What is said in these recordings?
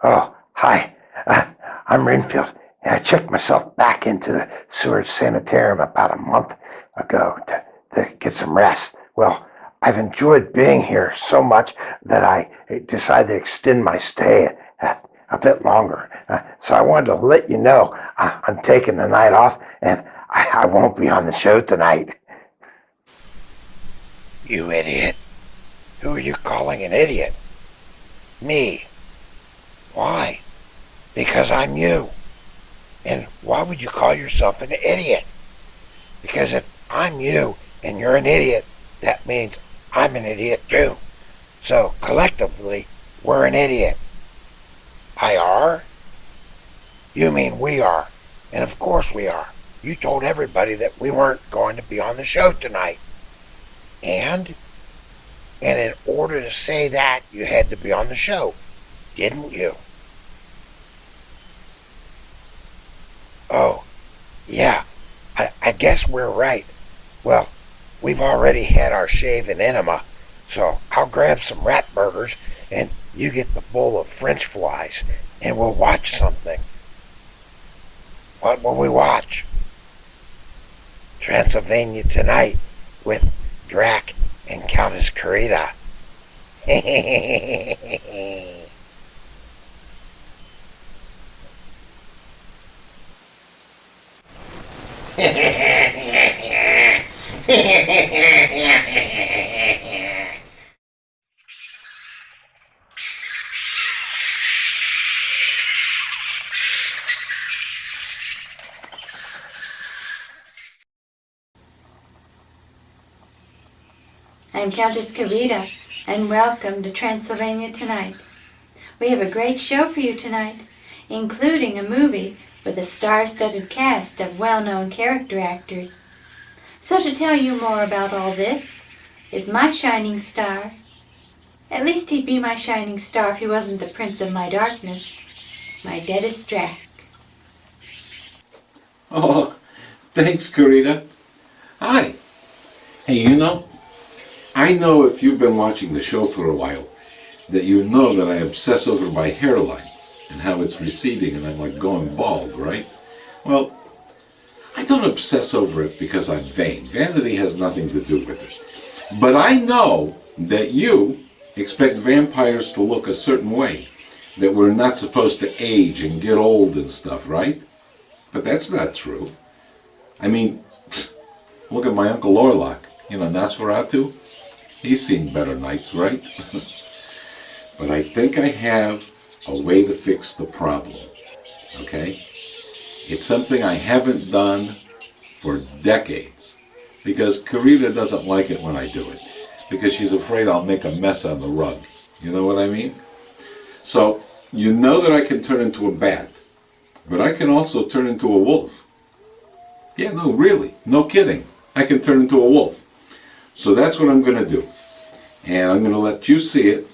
Oh, hi. I'm Renfield. I checked myself back into the sewage sanitarium about a month ago to get some rest. Well, I've enjoyed being here so much that I decided to extend my stay a bit longer. So I wanted to let you know I'm taking the night off and I won't be on the show tonight. You idiot. Who are you calling an idiot? Me. Why? Because I'm you. And why would you call yourself an idiot? Because if I'm you and you're an idiot, that means I'm an idiot too. So collectively, we're an idiot. I are? You mean we are. And of course we are. You told everybody that we weren't going to be on the show tonight. And in order to say that, you had to be on the show, didn't you? Oh, yeah, I guess we're right. Well, we've already had our shave and enema, so I'll grab some rat burgers and you get the bowl of French fries and we'll watch something. What will we watch? Transylvania Tonight with Drac and Countess Carita. I'm Countess Carita, and welcome to Transylvania Tonight. We have a great show for you tonight, including a movie with a star-studded cast of well-known character actors. So to tell you more about all this is my shining star. At least he'd be my shining star if he wasn't the prince of my darkness, my deadest Drac. Oh, thanks, Carita. Hi. Hey, I know if you've been watching the show for a while, that you know that I obsess over my hairline and how it's receding and I'm like going bald, right? Well, I don't obsess over it because I'm vain. Vanity has nothing to do with it. But I know that you expect vampires to look a certain way, that we're not supposed to age and get old and stuff, right? But that's not true. I mean, look at my Uncle Orlok, Nosferatu. He's seen better nights, right? But I think I have a way to fix the problem, okay? It's something I haven't done for decades, because Carita doesn't like it when I do it, because she's afraid I'll make a mess on the rug. You know what I mean? So, you know that I can turn into a bat, but I can also turn into a wolf. Yeah, no, really, no kidding. I can turn into a wolf. So that's what I'm going to do. And I'm going to let you see it.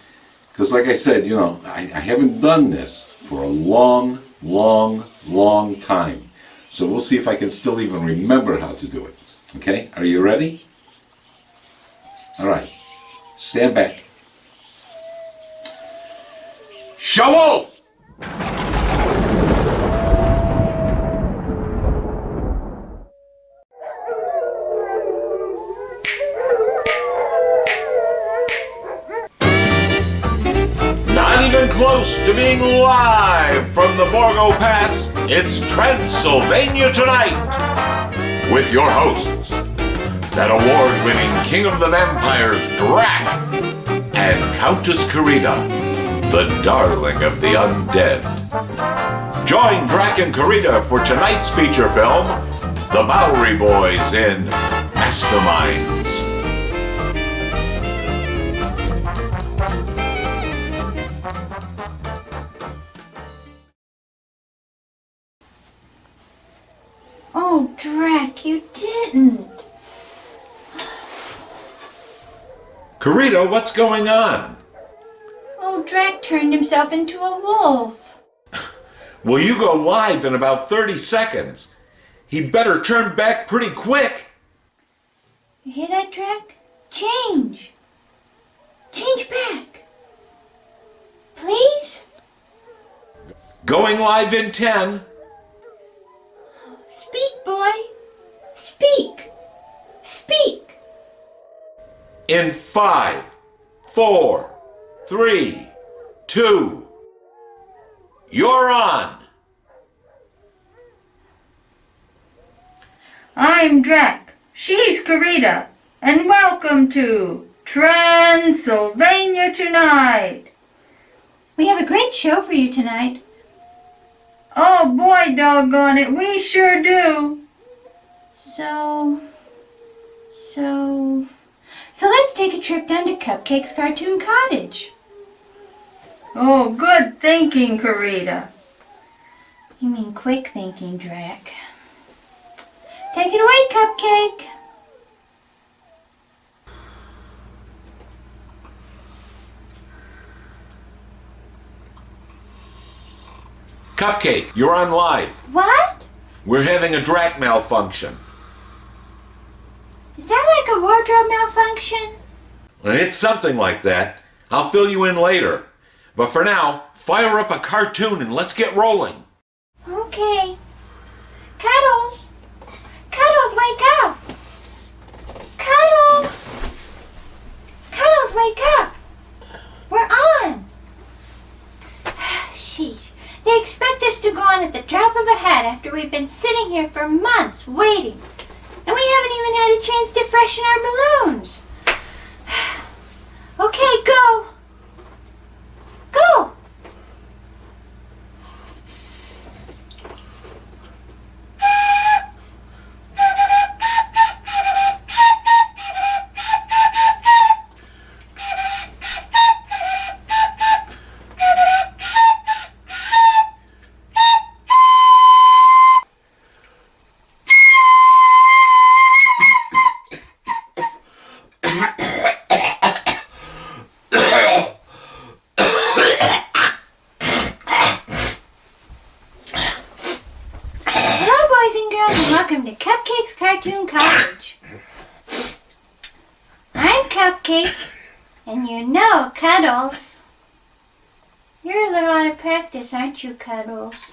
Because like I said, I haven't done this for a long, long, long time. So we'll see if I can still even remember how to do it. Okay? Are you ready? All right. Stand back. Show wolf! Even close to being live from the Borgo Pass, it's Transylvania Tonight with your hosts, that award-winning King of the Vampires, Drac, and Countess Carita, the darling of the undead. Join Drac and Carita for tonight's feature film, The Bowery Boys in Masterminds. Oh, Drac, you didn't. Carita, what's going on? Oh, Drac turned himself into a wolf. Well, you go live in about 30 seconds. He better turn back pretty quick. You hear that, Drac? Change. Change back. Please? Going live in 10. Speak, boy. Speak. Speak. In 5, 4, 3, 2. You're on. I'm Drac. She's Carita. And welcome to Transylvania Tonight. We have a great show for you tonight. Oh boy, doggone it, we sure do. So let's take a trip down to Cupcake's Cartoon Cottage. Oh, good thinking, Carita. You mean quick thinking, Drac. Take it away, Cupcake. Cupcake, you're on live. What? We're having a Drac malfunction. Is that like a wardrobe malfunction? It's something like that. I'll fill you in later. But for now, fire up a cartoon and let's get rolling. Okay. Cuddles! Cuddles, wake up! Cuddles! Cuddles, wake up! We're on! Sheesh. They expect us to go on at the drop of a hat after we've been sitting here for months waiting. And we haven't even had a chance to freshen our balloons. Okay, go! Go! Welcome to Cupcake's Cartoon Cottage. I'm Cupcake, and you know Cuddles. You're a little out of practice, aren't you, Cuddles?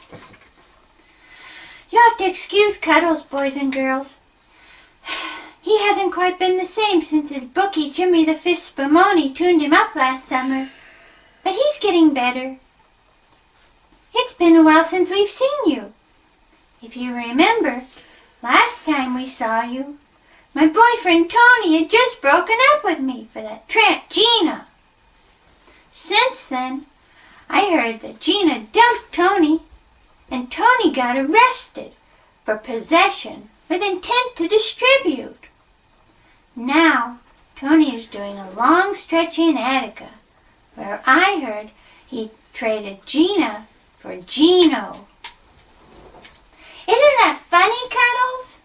You'll have to excuse Cuddles, boys and girls. He hasn't quite been the same since his bookie Jimmy the Fifth Spumoni tuned him up last summer. But he's getting better. It's been a while since we've seen you. If you remember, last time we saw you, my boyfriend Tony had just broken up with me for that tramp Gina. Since then, I heard that Gina dumped Tony, and Tony got arrested for possession with intent to distribute. Now, Tony is doing a long stretch in Attica, where I heard he traded Gina for Gino. Isn't that funny, Cuddles?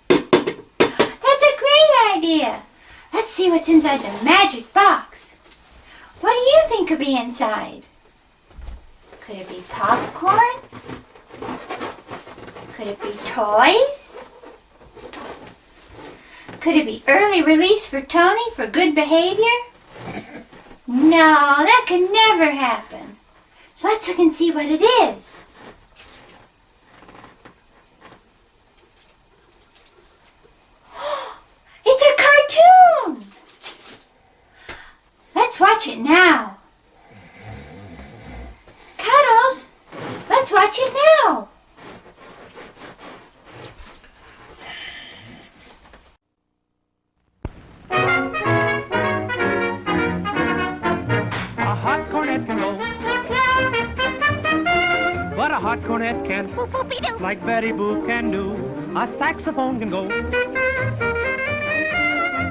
That's a great idea. Let's see what's inside the magic box. What do you think could be inside? Could it be popcorn? Could it be toys? Could it be early release for Tony for good behavior? No, that could never happen. So let's look and see what it is. It's a cartoon! Let's watch it now. Cuddles, let's watch it now. A hot cornet can go, but a hot cornet can't, like Betty Boop can do. A saxophone can go,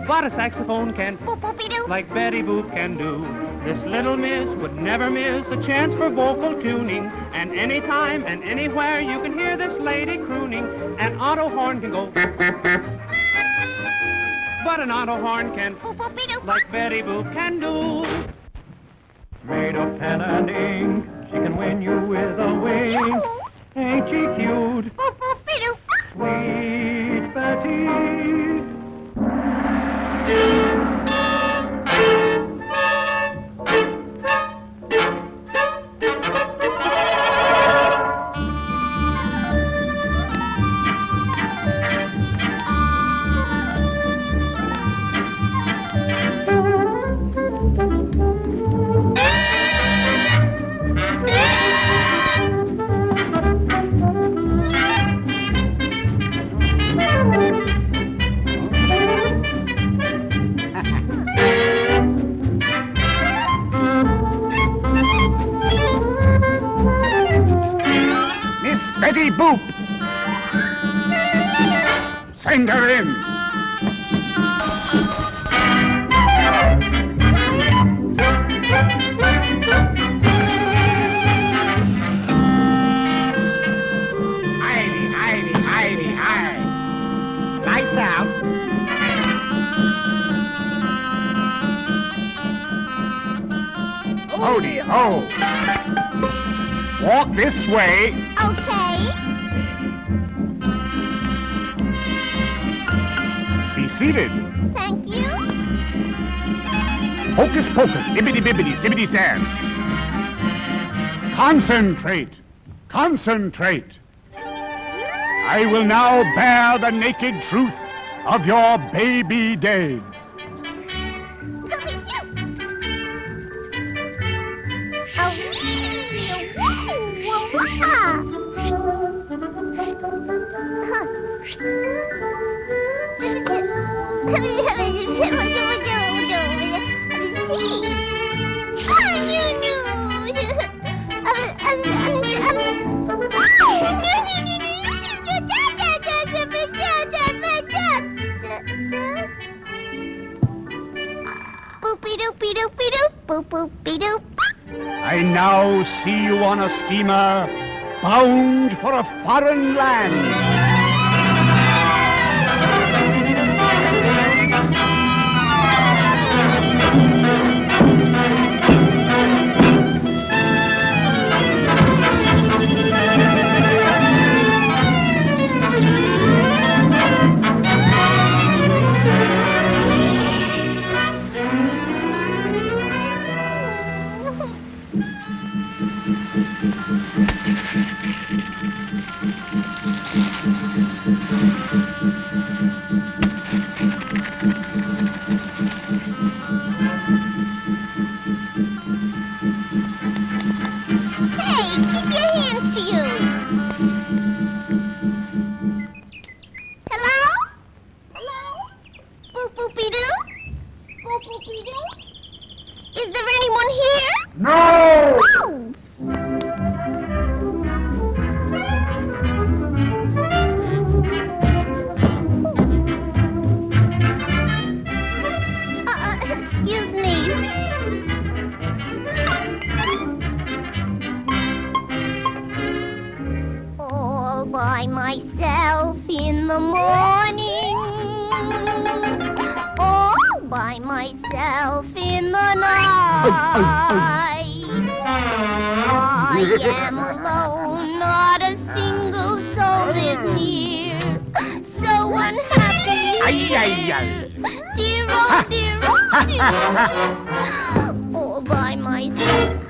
but a saxophone can't, like Betty Boop can do. This little miss would never miss a chance for vocal tuning, and anytime and anywhere you can hear this lady crooning. An auto horn can go, but an auto horn can't, like Betty Boop can do. Made of pen and ink, she can win you with a wink. Ain't she cute? Sweet Betty. Betty Boop! Send her in. Hi. Lights out. Howdy ho. Walk this way. Okay. Be seated. Thank you. Hocus pocus, ibbity bibbity, sibbity sand. Concentrate. I will now bear the naked truth of your baby days. I now see you on a steamer bound for a foreign land. Is there anyone here? No! Oh! Excuse me. All by myself in the morning. All by myself in the night. I am alone, not a single soul is near. So unhappy. Dear, oh dear, oh dear. All by myself.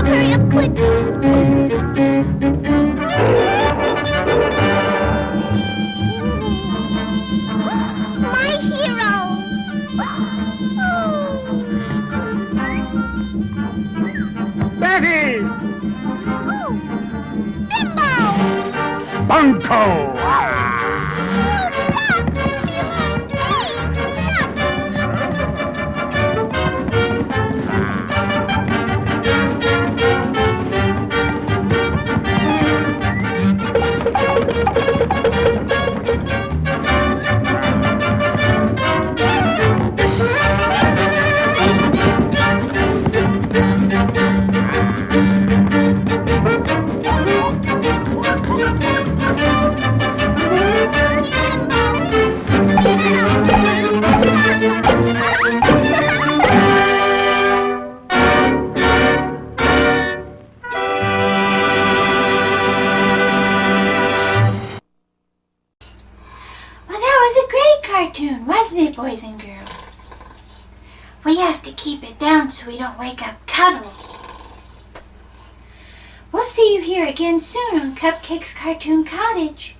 Hurry up, quick! My hero! Betty! Oh, Bimbo! Bunko! down so we don't wake up Cuddles. We'll see you here again soon on Cupcake's Cartoon Cottage.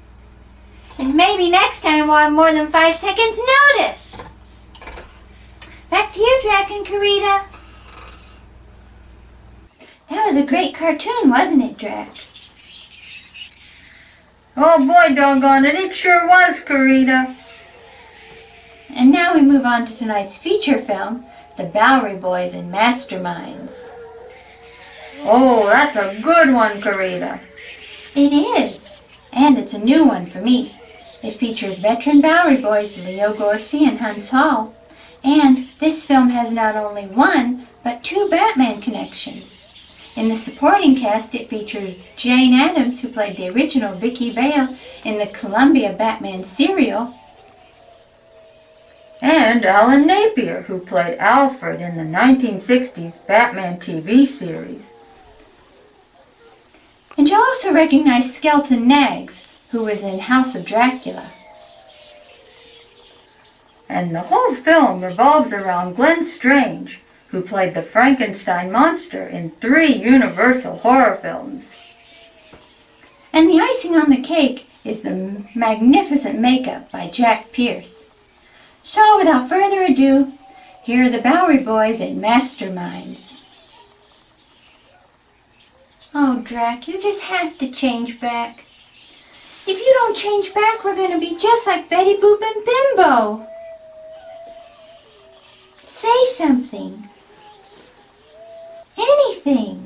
And maybe next time we'll have more than 5 seconds notice. Back to you, Drac and Carita. That was a great cartoon, wasn't it, Drac? Oh boy, doggone it sure was, Carita. And now we move on to tonight's feature film, The Bowery Boys and Masterminds. Oh, that's a good one, Carita. It is, and it's a new one for me. It features veteran Bowery Boys Leo Gorcey and Hans Hall. And this film has not only one, but 2 Batman connections. In the supporting cast, it features Jane Addams, who played the original Vicky Vale in the Columbia Batman serial, and Alan Napier, who played Alfred in the 1960s Batman TV series. And you'll also recognize Skelton Knaggs, who was in House of Dracula. And the whole film revolves around Glenn Strange, who played the Frankenstein monster in 3 Universal horror films. And the icing on the cake is the magnificent makeup by Jack Pierce. So without further ado, here are the Bowery Boys and Masterminds. Oh, Drac, you just have to change back. If you don't change back, we're going to be just like Betty Boop and Bimbo. Say something. Anything.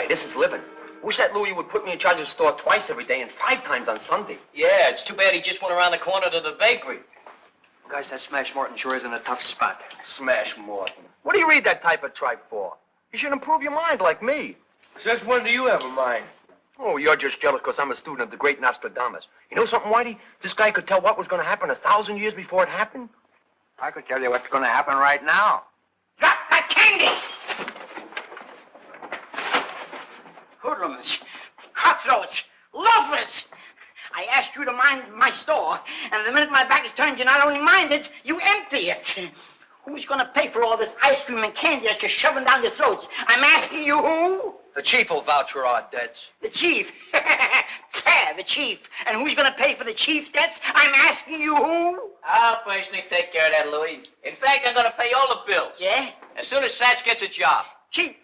This is living. Wish that Louie would put me in charge of the store twice every day and 5 times on Sunday. Yeah, it's too bad he just went around the corner to the bakery. Guys, that Smash Morton sure is in a tough spot. Smash Morton. What do you read that type of tripe for? You should improve your mind like me. Since when do you have a mind? Oh, you're just jealous because I'm a student of the great Nostradamus. You know something, Whitey? This guy could tell what was going to happen 1,000 years before it happened. I could tell you what's going to happen right now. Drop that candy! Hoodlums, cutthroats, loafers. I asked you to mind my store, and the minute my back is turned, you not only mind it, you empty it. Who's going to pay for all this ice cream and candy that you're shoving down your throats? I'm asking you who? The chief will vouch for our debts. The chief. The chief. And who's going to pay for the chief's debts? I'm asking you who? I'll personally take care of that, Louie. In fact, I'm going to pay all the bills. Yeah? As soon as Satch gets a job. Chief.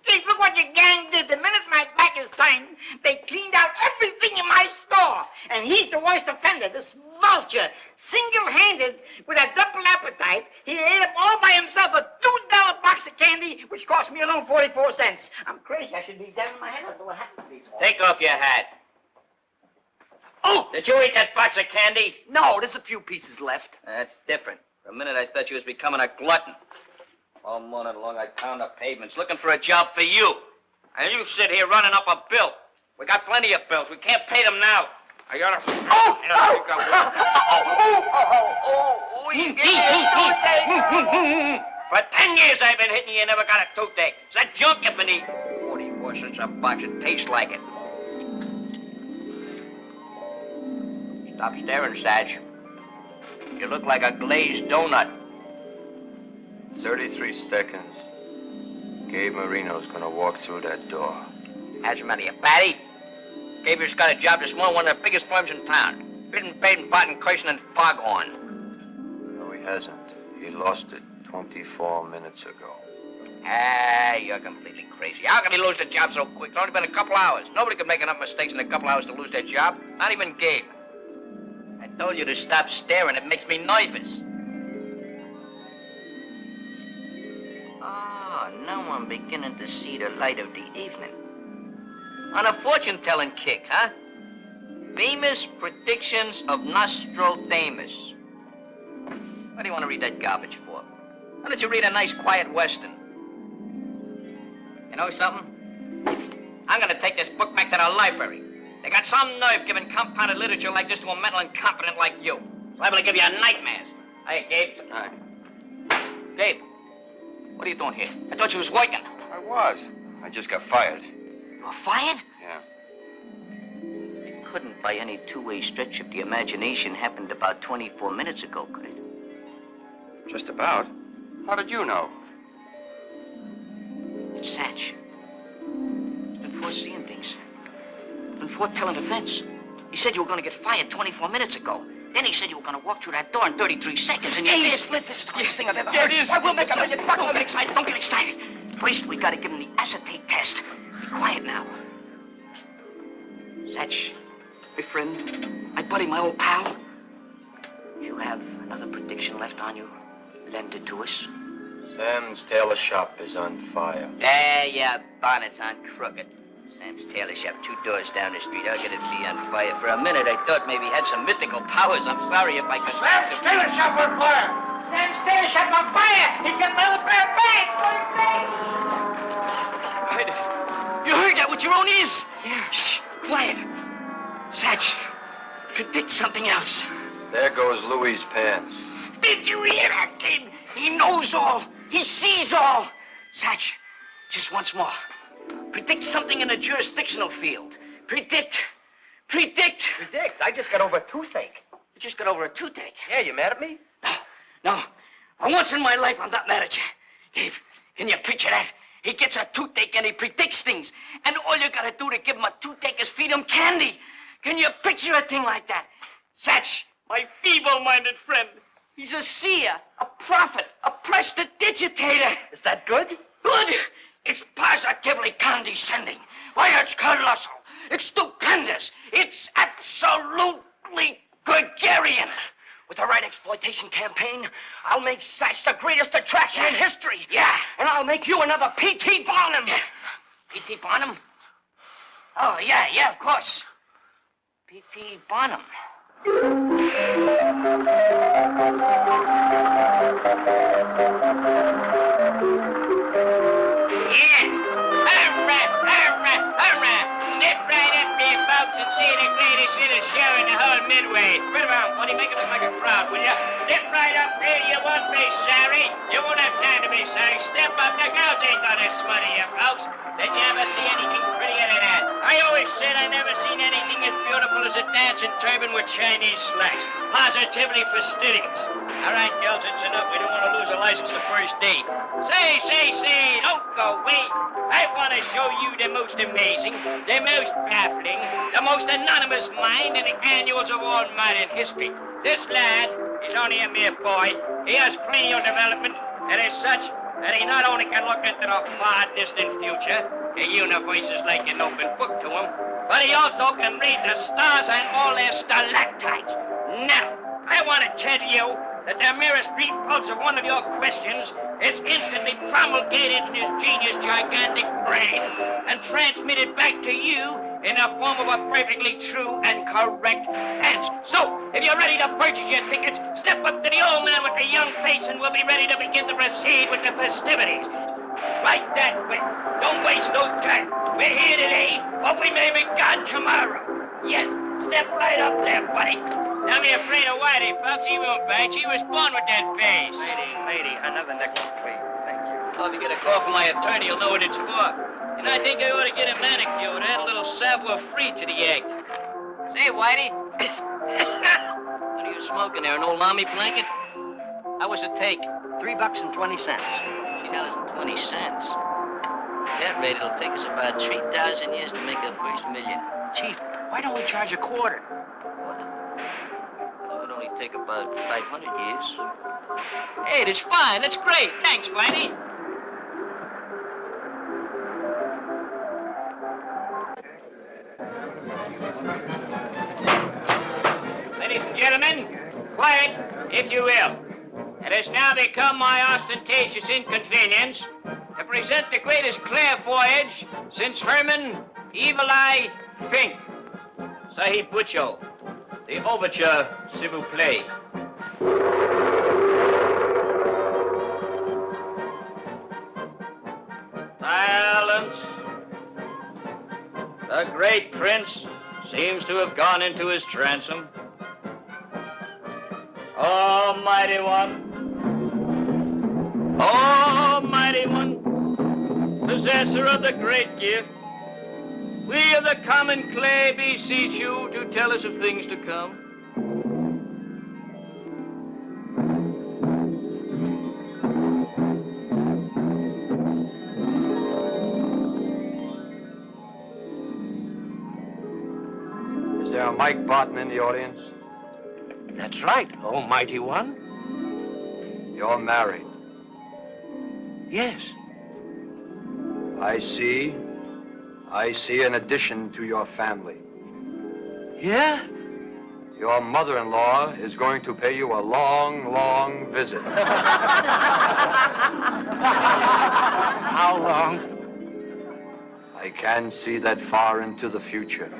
Chief, look what your gang did. The minute my back is turned, they cleaned out everything in my store. And he's the worst offender, this vulture. Single-handed, with a double appetite, he ate up all by himself a $2 box of candy, which cost me alone 44 cents. I'm crazy. I should be dead in my head. I don't know what happened to me. Take off your hat. Oh! Did you eat that box of candy? No, there's a few pieces left. That's different. For a minute, I thought you was becoming a glutton. All morning long, I pound the pavements looking for a job for you. And you sit here running up a bill. We got plenty of bills. We can't pay them now. I gotta... For 10 years I've been hitting you, never got a toothache. It's that junk you've been eating. 44 cents a box. It tastes like it. Stop staring, Sarge. You look like a glazed donut. 33 seconds. Gabe Marino's gonna walk through that door. How's the matter, you fatty? Gabe just got a job this morning, one of the biggest firms in town. Bitten, baiting, botting, cursing, and foghorn. No, he hasn't. He lost it 24 minutes ago. Ah, you're completely crazy. How can he lose the job so quick? It's only been a couple hours. Nobody could make enough mistakes in a couple hours to lose their job. Not even Gabe. I told you to stop staring. It makes me nervous. Ah, now I'm beginning to see the light of the evening. On a fortune-telling kick, huh? Famous predictions of Nostradamus. What do you want to read that garbage for? Why don't you read a nice, quiet Western? You know something? I'm gonna take this book back to the library. They got some nerve giving compounded literature like this to a mental incompetent like you. It's liable to give you nightmares. Hey, Gabe. All right. Gabe, what are you doing here? I thought you was working. I was. I just got fired. You were fired? Yeah. It couldn't, by any two-way stretch of the imagination, happened about 24 minutes ago, could it? Just about. How did you know? It's Satch. He's been foreseeing things. Been foretelling events. He said you were going to get fired 24 minutes ago. Then he said you were going to walk through that door in 33 seconds, and you did. Split this smartest thing I've ever There heard. it is. Why, we'll make $1 million. Don't get excited. Don't get excited. First, we got to give him the acetate test. Be quiet now. Satch, my friend, my buddy, my old pal. If you have another prediction left on you, lend it to us. Sam's tailor shop is on fire. Yeah, bonnet's on crooked. Sam's tailor shop, 2 doors down the street. How could it be on fire? For a minute, I thought maybe he had some mythical powers. I'm sorry if I could... Sam's tailor shop on fire! Sam's tailor shop on fire! He's got my old pair of pants! You heard that with your own ears? Yeah. Shh, quiet. Satch, predict something else. There goes Louis' pants. Did you hear that, Gabe? He knows all. He sees all. Satch, just once more. Predict something in the jurisdictional field. Predict. Predict? I just got over a toothache. You just got over a toothache. Yeah, you mad at me? No. For once in my life, I'm not mad at you. Gabe, can you picture that? He gets a toothache and he predicts things. And all you gotta do to give him a toothache is feed him candy. Can you picture a thing like that? Satch, my feeble-minded friend. He's a seer, a prophet, a prestidigitator. Is that good? Good? It's positively condescending. Why, it's colossal. It's stupendous. It's absolutely gregarian. With the right exploitation campaign, I'll make Satch the greatest attraction in history. Yeah. And I'll make you another P.T. Barnum. P.T. Barnum? Oh, yeah, of course. P.T. Barnum. Yes. Hurrah. Step right up there, folks, and see the greatest little show in the whole Midway. Right around, buddy. Make it look like a crowd, will ya? Step right up here. You won't be sorry. You won't have time to be sorry. Step up. The girls ain't gonna smother you, folks. Did you ever see anything prettier than that? I always said I never seen anything as beautiful as a dancing turban with Chinese slacks. Positively fastidious. All right, girls, it's enough. We don't want to lose a license the first day. Say, don't go away. I want to show you the most amazing, the most baffling, the most anonymous mind in the annuals of all modern history. This lad is only a mere boy. He has cranial development, and as such, that he not only can look into the far distant future, the universe is like an open book to him, but he also can read the stars and all their stalactites. Now, I want to tell you that the merest repulse of one of your questions is instantly promulgated in his genius gigantic brain and transmitted back to you in the form of a perfectly true and correct answer. So, if you're ready to purchase your tickets, step up to the old man with the young face and we'll be ready to begin to proceed with the festivities. Right that way. Don't waste no time. We're here today, but we may be gone tomorrow. Yes, step right up there, buddy. Don't be afraid of Whitey, folks. He won't bite. He was born with that face. Lady, another nickel, please. Thank you. Well, if you get a call from my attorney, you'll know what it's for. And I think I ought to get a manicure to add a little savoir-free to the act. Say, Whitey. What are you you smoking there? An old army blanket? How was it take? $3.20. $3.20. At that rate, it'll take us about 3,000 years to make our first million. Chief, why don't we charge a quarter? What? Well, it would only take about 500 years. Hey, that's fine. That's great. Thanks, Whitey. Ladies and gentlemen, quiet, if you will. It has now become my ostentatious inconvenience to present the greatest clairvoyage since Herman Evil Eye Fink. Sahib Butcho, the overture, s'il vous plaît. Silence. The great prince seems to have gone into his transom. Almighty One, Almighty One, possessor of the great gift, we of the common clay beseech you to tell us of things to come. Is there a Mike Barton in the audience? That's right, Almighty One. You're married. Yes. I see an addition to your family. Yeah? Your mother-in-law is going to pay you a long, long visit. How long? I can't see that far into the future.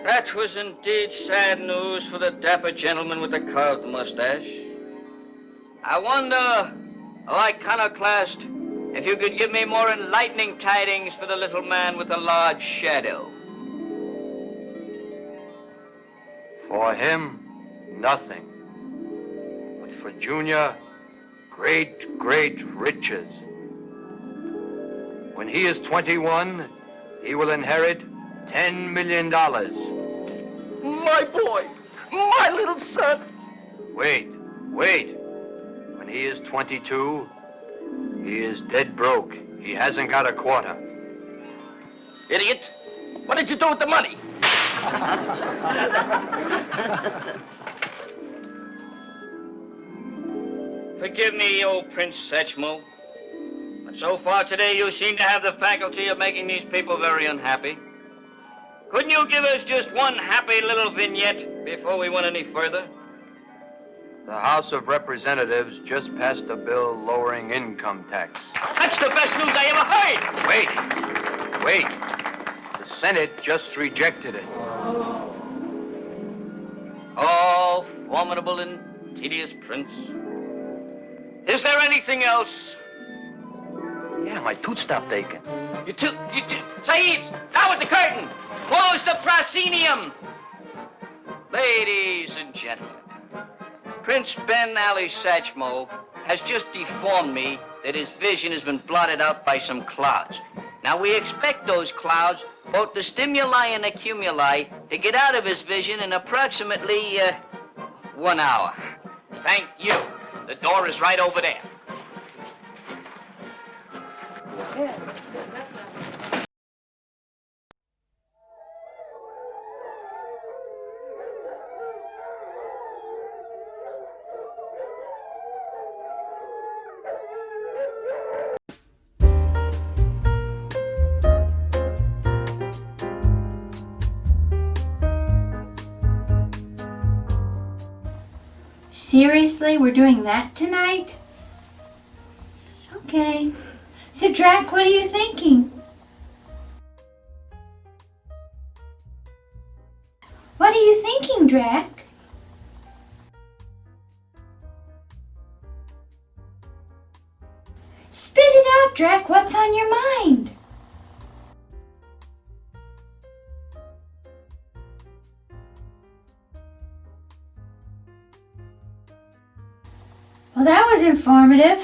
That was indeed sad news for the dapper gentleman with the carved mustache. I wonder, iconoclast, if you could give me more enlightening tidings for the little man with the large shadow. For him, nothing. But for Junior, great, great riches. When he is 21, he will inherit $10 million. My boy, my little son. Wait. When he is 22, he is dead broke. He hasn't got a quarter. Idiot, what did you do with the money? Forgive me, old Prince Satchmo, but so far today you seem to have the faculty of making these people very unhappy. Couldn't you give us just one happy little vignette before we went any further? The House of Representatives just passed a bill lowering income tax. That's the best news I ever heard! Wait. The Senate just rejected it. Oh, formidable and tedious Prince. Is there anything else? Yeah, my tooth stopped aching. You two, Saeeds, down with the curtain! Close the proscenium! Ladies and gentlemen, Prince Ben Ali Satchmo has just informed me that his vision has been blotted out by some clouds. Now, we expect those clouds, both the stimuli and the cumuli, to get out of his vision in approximately 1 hour. Thank you. The door is right over there. Seriously, we're doing that tonight? Okay. So, Drac, what are you thinking? What are you thinking, Drac? Spit it out, Drac. What's on your mind? Well, that was informative.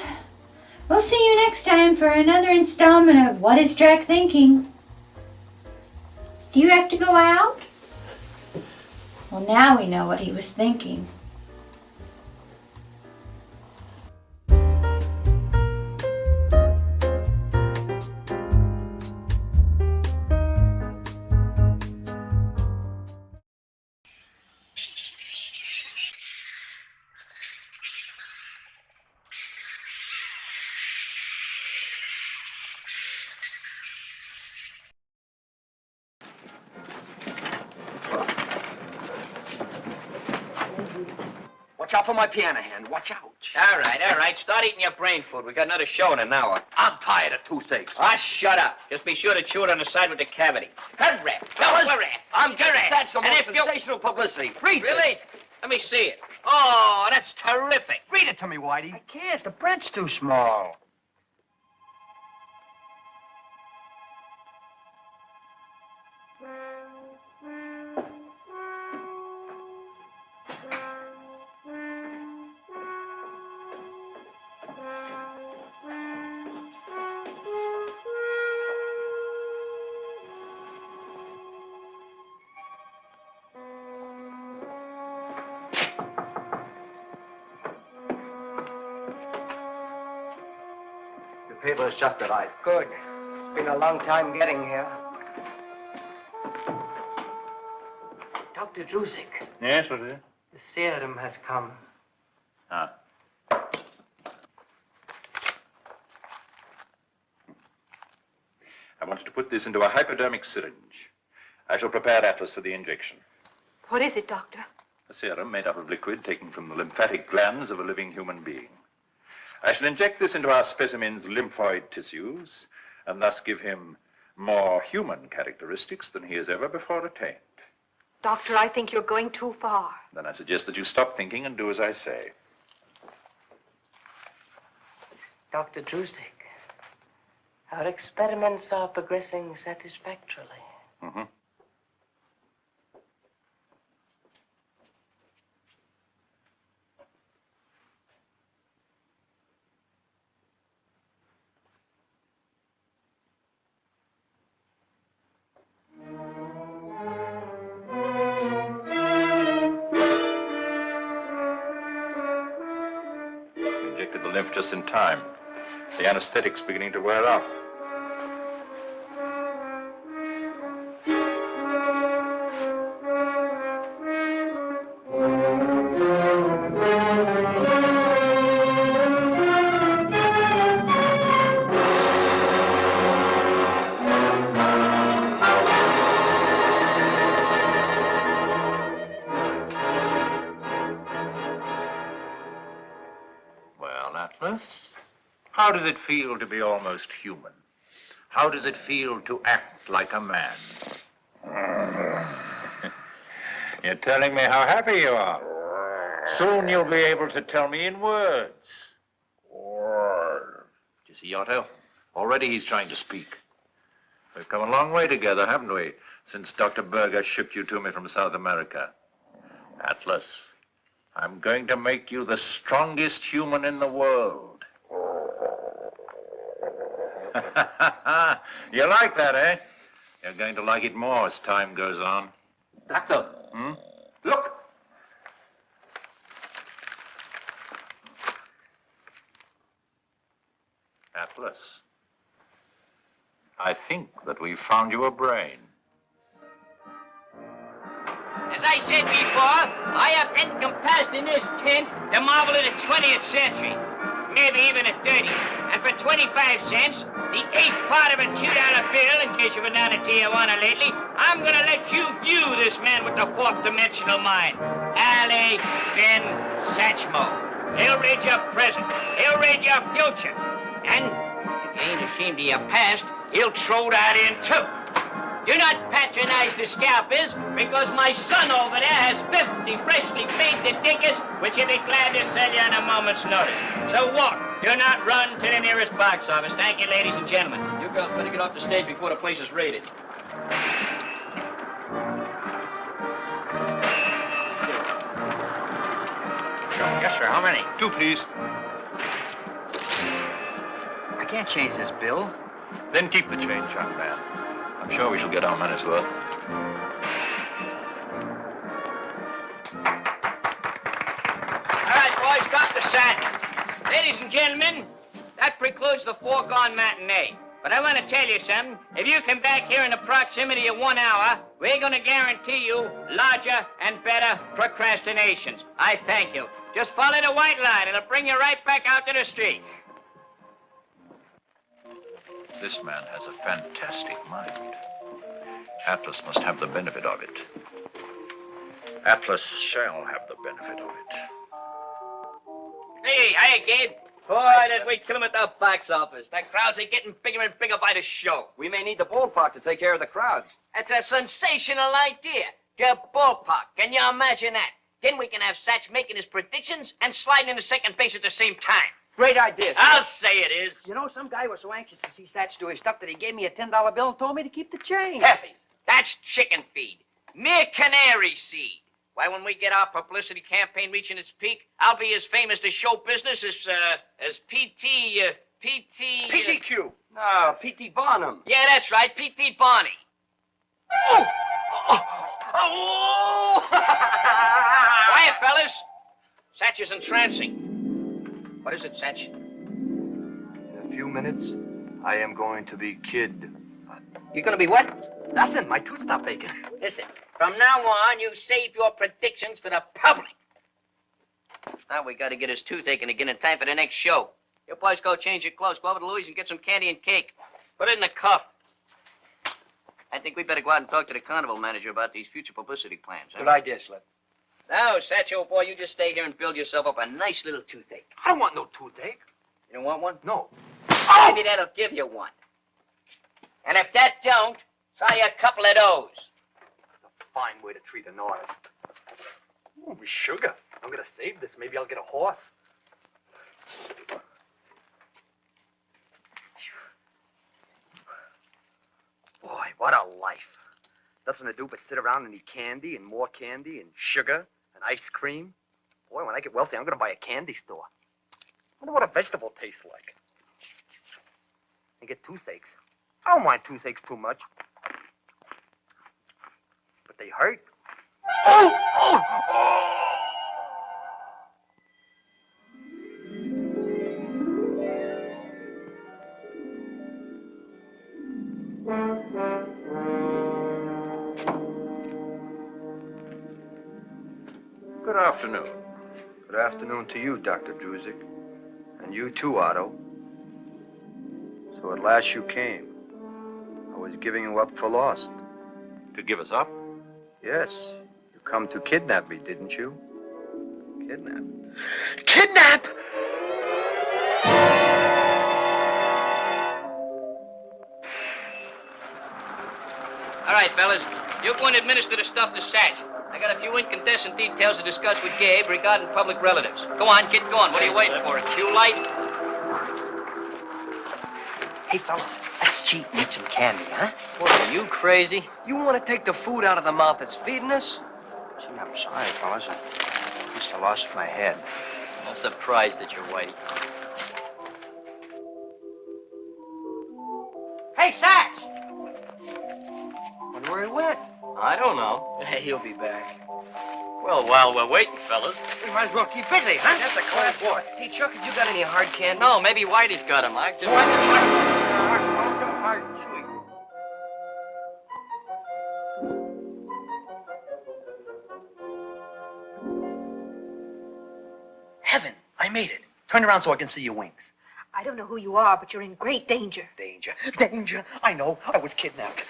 We'll see you next time for another installment of What is Drac Thinking? Do you have to go out? Well, now we know what he was thinking. Watch out for my piano hand. Watch out. All right. Start eating your brain food. We got another show in an hour. I'm tired of toothaches. Ah, shut up. Just be sure to chew it on the side with the cavity. Correct. Fellas, Correct. I'm getting Correct. that's some And more if you- sensational publicity. Read this. Really? Let me see it. Oh, that's terrific. Read it to me, Whitey. I can't. The print's too small. The paper is just arrived. Good. It's been a long time getting here. Dr. Drusik, Yes, what is it? the serum has come. Ah. I wanted to put this into a hypodermic syringe. I shall prepare Atlas for the injection. What is it, Doctor? A serum made up of liquid taken from the lymphatic glands of a living human being. I shall inject this into our specimen's lymphoid tissues and thus give him more human characteristics than he has ever before attained. Doctor, I think you're going too far. Then I suggest that you stop thinking and do as I say. Dr. Drusik, our experiments are progressing satisfactorily. Mm-hmm. Injected the lymph just in time. The anesthetic's beginning to wear off. Well, Atlas, how does it feel to be almost human? How does it feel to act like a man? You're telling me how happy you are. Soon you'll be able to tell me in words. You see, Otto? Already he's trying to speak. We've come a long way together, haven't we, since Dr. Berger shipped you to me from South America. Atlas, I'm going to make you the strongest human in the world. You like that, eh? You're going to like it more as time goes on. Doctor. Look. Atlas, I think that we've found you a brain. As I said before, I have encompassed in this tent the marvel of the 20th century, maybe even the 30th. And for 25 cents, the eighth part of a $2 bill, in case you've been down to Tijuana lately, I'm gonna let you view this man with the fourth dimensional mind, Ali Ben Satchmo. He'll read your present, he'll read your future, and if you ain't ashamed of your past, he'll throw that in too. Do not patronize the scalpers, because my son over there has 50 freshly painted tickets, which he'll be glad to sell you on a moment's notice. So walk. Do not run to the nearest box office. Thank you, ladies and gentlemen. You girls better get off the stage before the place is raided. Yes, sir. How many? 2, please. I can't change this bill. Then keep the change, young man. I'm sure we shall get our money's worth. All right, boys, drop the sack. Ladies and gentlemen, that precludes the foregone matinee. But I want to tell you something. If you come back here in the proximity of 1 hour, we're going to guarantee you larger and better procrastinations. I thank you. Just follow the white line. It'll bring you right back out to the street. This man has a fantastic mind. Atlas must have the benefit of it. Atlas shall have the benefit of it. Hey, hiya, kid. Boy, did we kill him at the box office. The crowds are getting bigger and bigger by the show. We may need the ballpark to take care of the crowds. That's a sensational idea. The ballpark. Can you imagine that? Then we can have Satch making his predictions and sliding into second base at the same time. Great idea, sir. I'll say it is. You know, some guy was so anxious to see Satch do his stuff that he gave me a $10 bill and told me to keep the change. Heffies. That's chicken feed. Mere canary seed. Why, when we get our publicity campaign reaching its peak, I'll be as famous to show business as PTQ. No, P.T. Barnum. Yeah, that's right, P.T. Barney. Oh! Oh! Quiet, fellas. Satch is entrancing. What is it, Satch? In a few minutes, I am going to be Kid. You're gonna be what? Nothing. My tooth stopped aching. Listen, from now on, you save your predictions for the public. Now we gotta get his tooth taken again in time for the next show. You boys go change your clothes, go over to Louis and get some candy and cake. Put it in the cuff. I think we better go out and talk to the carnival manager about these future publicity plans. Huh? Good idea, Slip. Now, Satch, old boy, you just stay here and build yourself up a nice little toothache. I don't want no toothache. You don't want one? No. Maybe that'll give you one. And if that don't, try a couple of those. That's a fine way to treat an artist. Ooh, sugar. I'm gonna save this. Maybe I'll get a horse. Boy, what a life. Nothing to do but sit around and eat candy and more candy and sugar and ice cream. Boy, when I get wealthy, I'm gonna buy a candy store. I wonder what a vegetable tastes like. And get toothaches. I don't mind toothaches too much. But they hurt. Oh! Oh! Oh! Good afternoon. Good afternoon to you, Dr. Druzik. And you too, Otto. So at last you came. I was giving you up for lost. To give us up? Yes. You come to kidnap me, didn't you? Kidnap? Kidnap! All right, fellas. You go and administer the stuff to Satch. I got a few incandescent details to discuss with Gabe regarding public relatives. Go on, get going. What are you waiting for? A cue light? Hey, fellas, let's cheat and eat some candy, huh? What, are you crazy? You want to take the food out of the mouth that's feeding us? Gee, I'm sorry, fellas. I must have lost my head. I'm surprised at your weight. Hey, Satch! Wonder where he went. I don't know. Hey, he'll be back. Well, while we're waiting, fellas. We might as well keep busy, huh? That's a class boy. Hey, Chuck, have you got any hard candy? No, maybe Whitey's got him, Mike. Just right in the truck. Hard and chewy. Heaven, I made it. Turn around so I can see your wings. I don't know who you are, but you're in great danger. Danger. Danger. I know. I was kidnapped.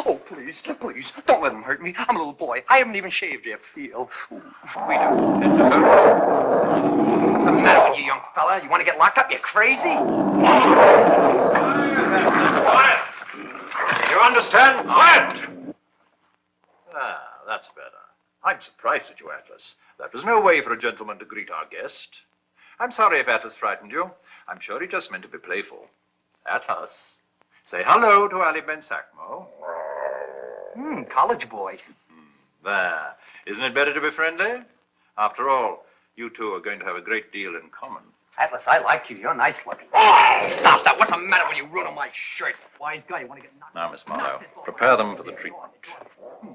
Oh, please, please, don't let him hurt me. I'm a little boy. I haven't even shaved yet. Feel. Ooh. We don't. What's the matter with you, young fella? You want to get locked up? You crazy? Quiet! You understand? Quiet! Ah, that's better. I'm surprised at you, Atlas. That was no way for a gentleman to greet our guest. I'm sorry if Atlas frightened you. I'm sure he just meant to be playful. Atlas, say hello to Ali Ben Sakmo. College boy. There. Isn't it better to be friendly? After all, you two are going to have a great deal in common. Atlas, I like you. You're nice looking. Oh, stop that. What's the matter with you ruining my shirt? Wise guy, you want to get knocked? Now, Miss Marlowe, prepare them for the treatment.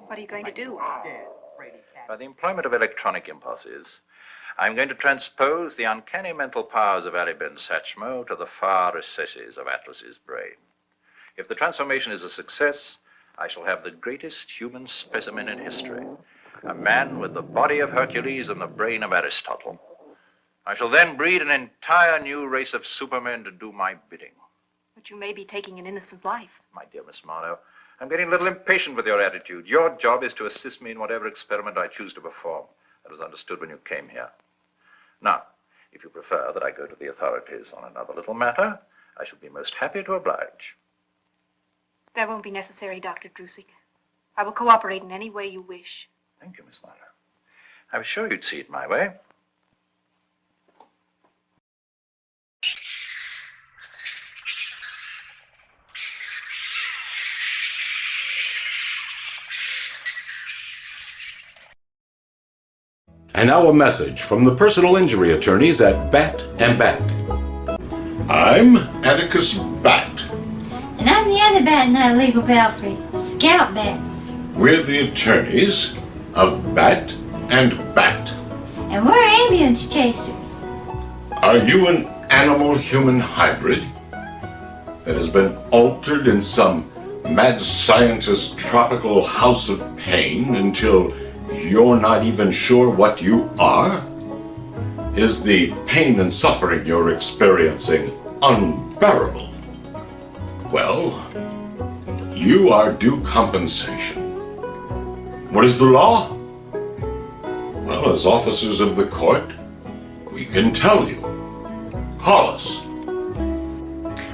What are you going to do? By the employment of electronic impulses, I'm going to transpose the uncanny mental powers of Ali Ben Satchmo to the far recesses of Atlas's brain. If the transformation is a success, I shall have the greatest human specimen in history, a man with the body of Hercules and the brain of Aristotle. I shall then breed an entire new race of supermen to do my bidding. But you may be taking an innocent life. My dear Miss Marlowe, I'm getting a little impatient with your attitude. Your job is to assist me in whatever experiment I choose to perform. That was understood when you came here. Now, if you prefer that I go to the authorities on another little matter, I shall be most happy to oblige. That won't be necessary, Dr. Drusik. I will cooperate in any way you wish. Thank you, Miss Marlowe. I was sure you'd see it my way. And now a message from the personal injury attorneys at Bat and Bat. I'm Atticus Bat. And I'm the other bat in that legal belfry, Scout Bat. We're the attorneys of Bat and Bat. And we're ambulance chasers. Are you an animal-human hybrid that has been altered in some mad scientist's tropical house of pain until you're not even sure what you are? Is the pain and suffering you're experiencing unbearable? Well, you are due compensation. What is the law? Well, as officers of the court, we can tell you. Call us.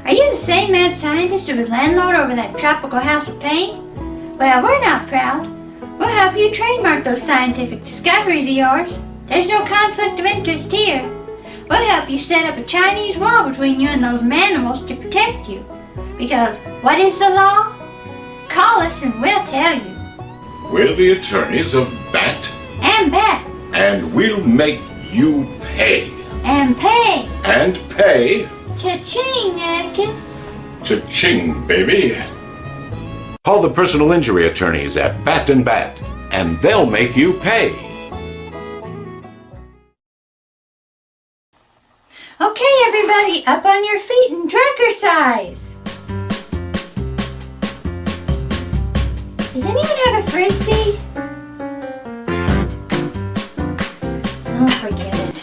Are you the same mad scientist who was landlord over that tropical house of pain? Well, we're not proud. We'll help you trademark those scientific discoveries of yours. There's no conflict of interest here. We'll help you set up a Chinese wall between you and those manimals to protect you. Because what is the law? Call us and we'll tell you. We're the attorneys of Bat And Bat. and we'll make you pay. And pay. And pay. Cha-ching, Atticus. Cha-ching, baby. Call the personal injury attorneys at Bat and they'll make you pay. Okay, everybody, up on your feet and Drac-ercise. Does anyone have a frisbee? Oh, forget it.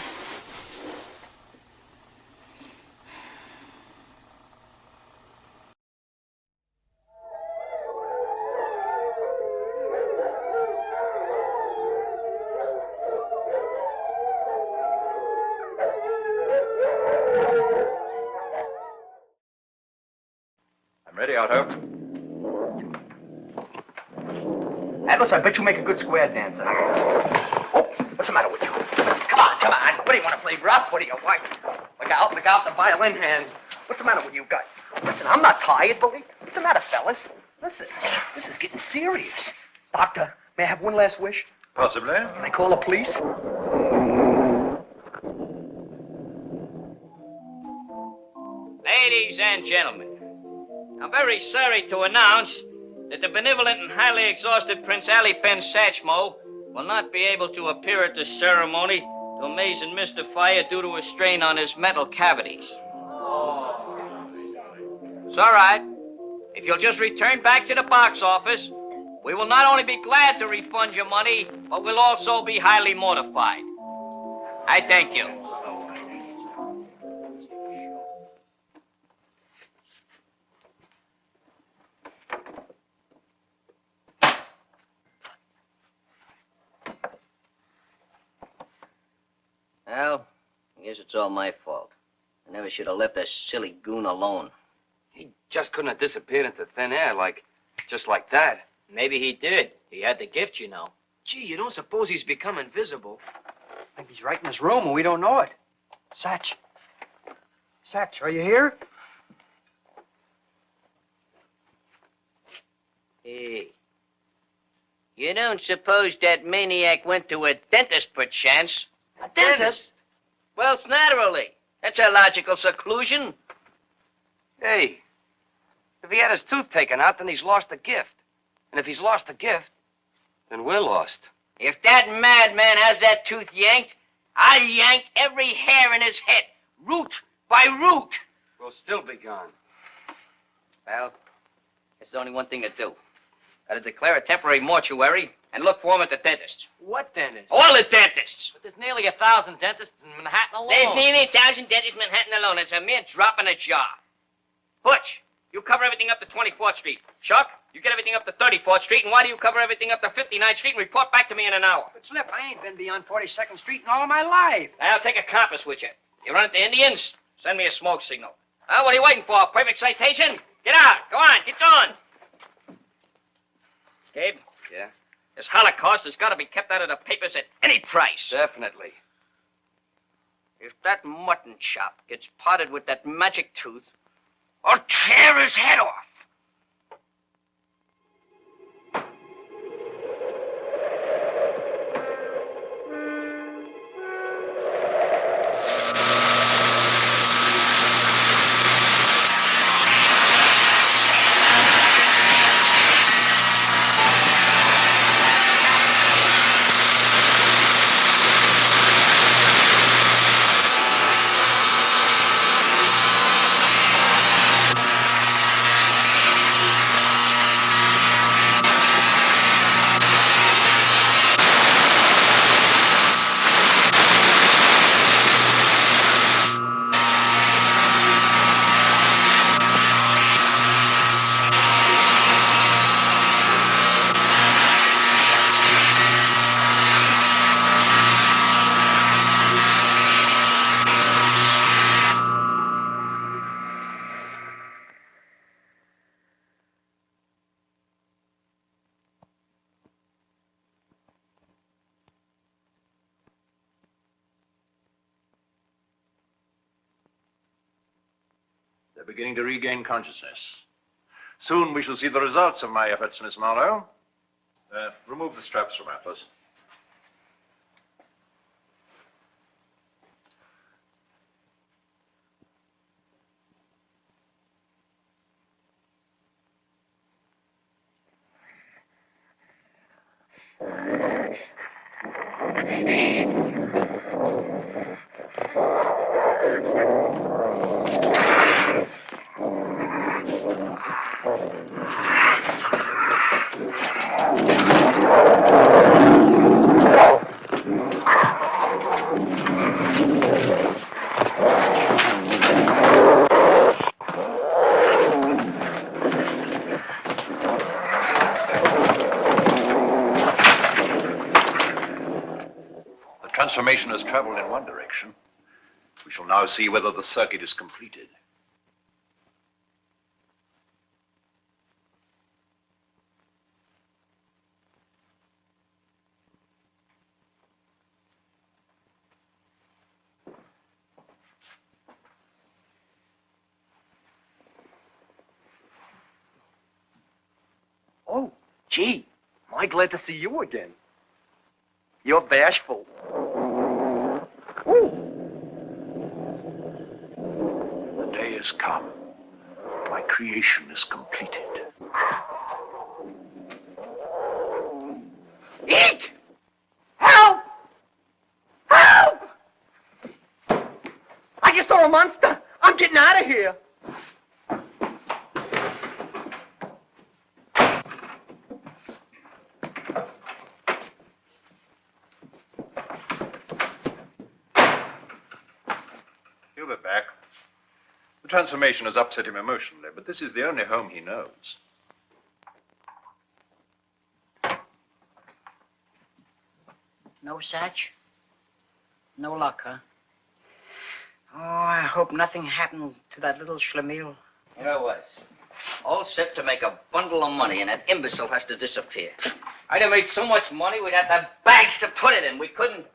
I'm ready, Otto. Atlas, I bet you make a good square dancer. Oh, what's the matter with you? Come on, come on. What do you want to play rough? What do you want? Look out, the violin hand. What's the matter with you guys? Listen, I'm not tired, believe me. What's the matter, fellas? Listen, this is getting serious. Doctor, may I have one last wish? Possibly. Can I call the police? Ladies and gentlemen, I'm very sorry to announce that the benevolent and highly exhausted Prince Ali Ben Satchmo will not be able to appear at the ceremony to amaze and mystify you due to a strain on his mental cavities. It's all right. If you'll just return back to the box office, we will not only be glad to refund your money, but we'll also be highly mortified. I thank you. Well, I guess it's all my fault. I never should have left that silly goon alone. He just couldn't have disappeared into thin air just like that. Maybe he did. He had the gift, you know. Gee, you don't suppose he's become invisible? I think he's right in his room and we don't know it. Satch. Satch, are you here? Hey. You don't suppose that maniac went to a dentist, perchance? A dentist? Well, it's naturally. That's a logical conclusion. Hey, if he had his tooth taken out, then he's lost a gift. And if he's lost a gift, then we're lost. If that madman has that tooth yanked, I'll yank every hair in his head, root by root. We'll still be gone. Well, there's only one thing to do. Gotta declare a temporary mortuary and look for him at the dentist. What dentist? All the dentists. But there's nearly 1,000 dentists in Manhattan alone. There's nearly 1,000 dentists in Manhattan alone. It's a mere drop in a jar. Butch, you cover everything up to 24th Street. Chuck, you get everything up to 34th Street. And why do you cover everything up to 59th Street and report back to me in an hour? But, Slip, I ain't been beyond 42nd Street in all of my life. I'll take a compass with you. You run into Indians, send me a smoke signal. What are you waiting for? Perfect citation? Get out. Go on. Get going. Gabe? Yeah? This Holocaust has got to be kept out of the papers at any price. Definitely. If that mutton chop gets potted with that magic tooth, I'll tear his head off. They're beginning to regain consciousness. Soon we shall see the results of my efforts, Miss Marlowe. Remove the straps from Atlas. Transformation has traveled in one direction. We shall now see whether the circuit is completed. Oh, gee, am I glad to see you again. You're bashful. The day has come. My creation is completed. Eek! Help! Help! I just saw a monster. I'm getting out of here. He'll be back. The transformation has upset him emotionally, but this is the only home he knows. No, Satch? No luck, huh? Oh, I hope nothing happened to that little schlemiel. Here I was, all set to make a bundle of money, and that imbecile has to disappear. I'd have made so much money, we'd have the bags to put it in. We couldn't.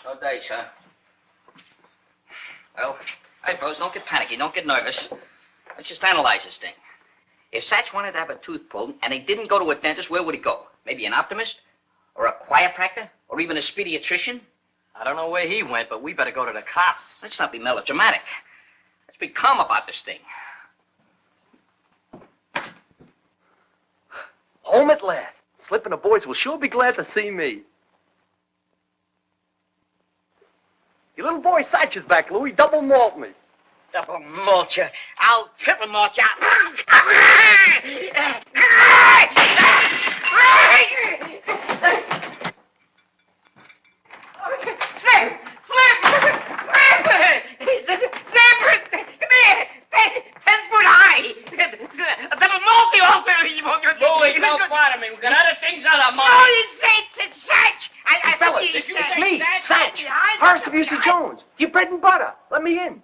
No dice, huh? Well, hey, bros, don't get panicky. Don't get nervous. Let's just analyze this thing. If Satch wanted to have a tooth pulled and he didn't go to a dentist, where would he go? Maybe an optimist? Or a chiropractor? Or even a pediatrician? I don't know where he went, but we better go to the cops. Let's not be melodramatic. Let's be calm about this thing. Home at last. Slip and the boys will sure be glad to see me. Your little boy Satch is back, Louie. Double malt me. Double malt you. I'll triple malt you. Snap! Snap! Snap! Come here! 10 foot high! Double malt you also! Louie, don't bother me. We've got other things on our No, mind. it's Satch! I thought you said... It's me, Satch. Hearst of Busey Jones. Your bread and butter. Let me in.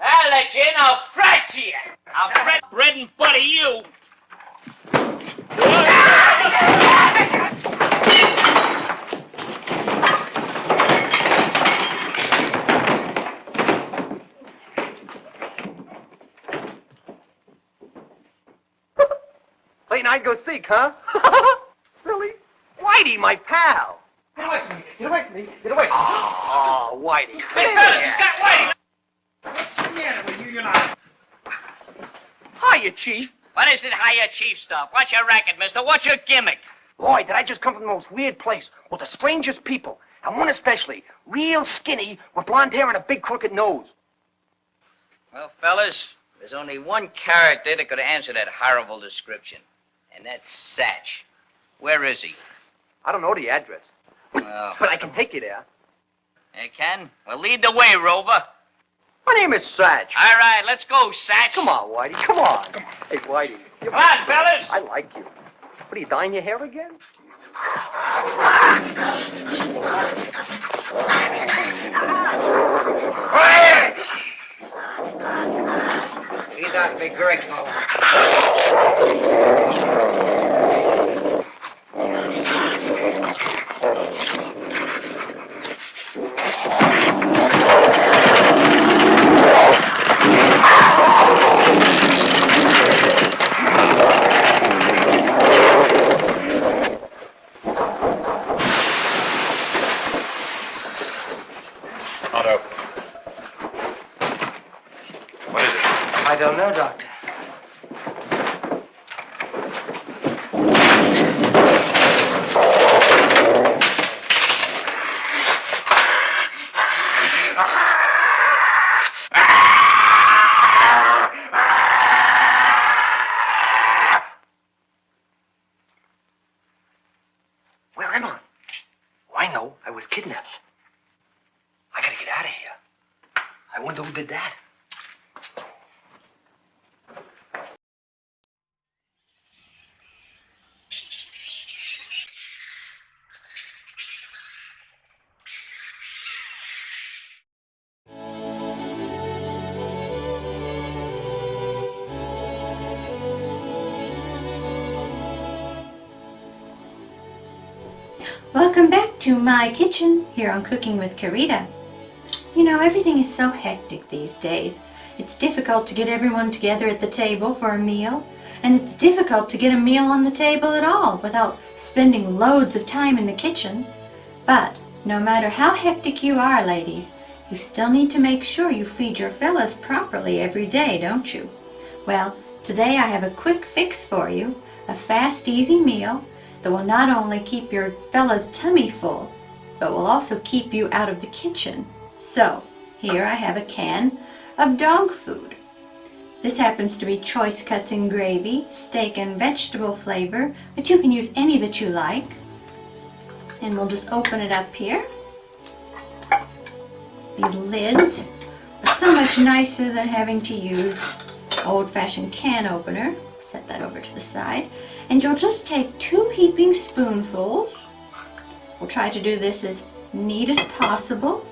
I'll let you in. I'll fret you. I'll fret bread and butter you. Playing hide go seek, huh? Silly. Whitey, my pal. Get away from me. Get away from me. Get away from me. Oh, Whitey. Hey, fellas, it's got Whitey. Hiya, Chief. What is it, hiya chief stuff? What's your racket, mister? What's your gimmick? Boy, did I just come from the most weird place with the strangest people. And one especially, real skinny with blonde hair and a big crooked nose. Well, fellas, there's only one character that could answer that horrible description. And that's Satch. Where is he? I don't know the address. Well, But I can take you there. you can? Well, lead the way, Rover. My name is Satch. All right, let's go, Satch. Come on, Whitey. Come on. Hey, Whitey. Come on, fellas. I like you. What, are you dyeing your hair again? You ought to be grateful. Otto. What is it? I don't know, Doctor. Where am I? Oh, I know. I was kidnapped. I gotta get out of here. I wonder who did that. Welcome back to my kitchen here on Cooking with Carita. You know, everything is so hectic these days. It's difficult to get everyone together at the table for a meal, and it's difficult to get a meal on the table at all without spending loads of time in the kitchen. But no matter how hectic you are, ladies, you still need to make sure you feed your fellas properly every day, don't you? Well, today I have a quick fix for you, a fast, easy meal that will not only keep your fella's tummy full, but will also keep you out of the kitchen. So, here I have a can of dog food. This happens to be choice cuts and gravy, steak and vegetable flavor, but you can use any that you like. And we'll just open it up here. These lids are so much nicer than having to use old-fashioned can opener. Set that over to the side. And you'll just take 2 heaping spoonfuls. We'll try to do this as neat as possible.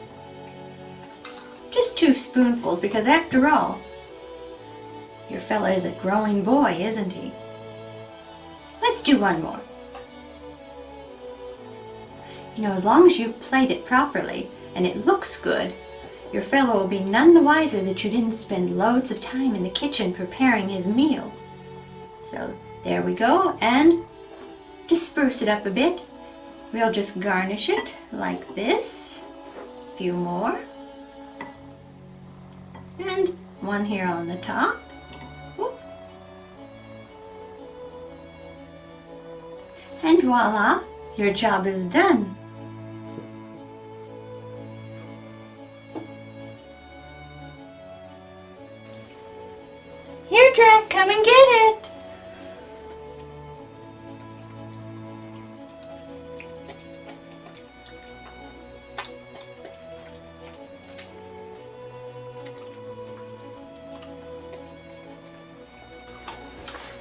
Just 2 spoonfuls, because after all, your fella is a growing boy, isn't he? Let's do one more. You know, as long as you plate it properly and it looks good, your fella will be none the wiser that you didn't spend loads of time in the kitchen preparing his meal. So there we go, and to spruce it up a bit, we'll just garnish it like this. few more. And one here on the top. Whoop. And voila, your job is done. Here, Drac, come and get it.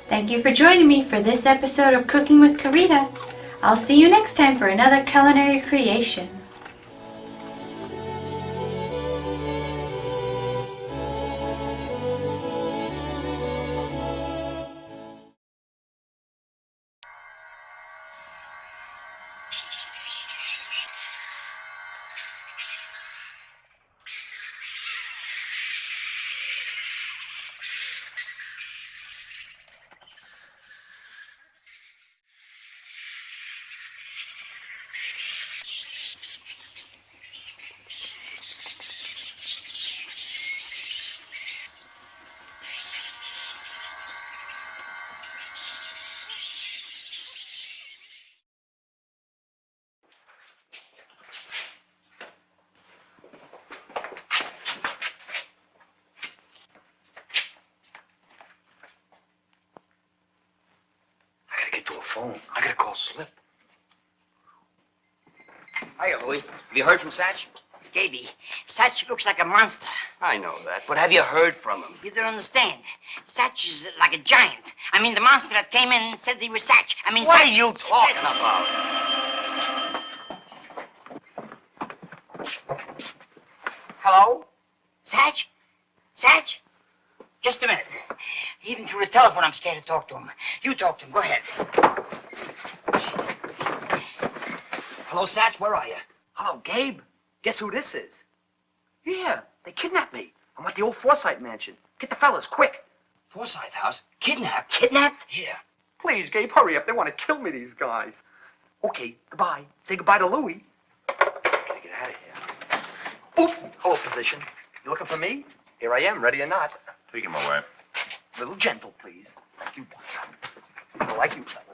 Thank you for joining me for this episode of Cooking with Carita. I'll see you next time for another culinary creation. Phone. I gotta call Slip. Hiya, Louie. Have you heard from Satch? Gaby, Satch looks like a monster. I know that, but have you heard from him? You don't understand. Satch is like a giant. I mean, the monster that came in and said he was Satch. I mean, What Satch are you talking about? Hello? Satch? Satch? Just a minute. Even through the telephone, I'm scared to talk to him. You talk to him. Go ahead. Hello, Satch. Where are you? Hello, Gabe. Guess who this is? Yeah, they kidnapped me. I'm at the old Forsyth mansion. Get the fellas, quick. Forsyth house? Kidnapped? Kidnapped? Yeah. Please, Gabe, hurry up. They want to kill me, these guys. Okay, goodbye. Say goodbye to Louie. Gotta get out of here. Oh, hello, physician. You looking for me? Here I am, ready or not. Take him away. A little gentle, please. Thank you. I like you, fellas.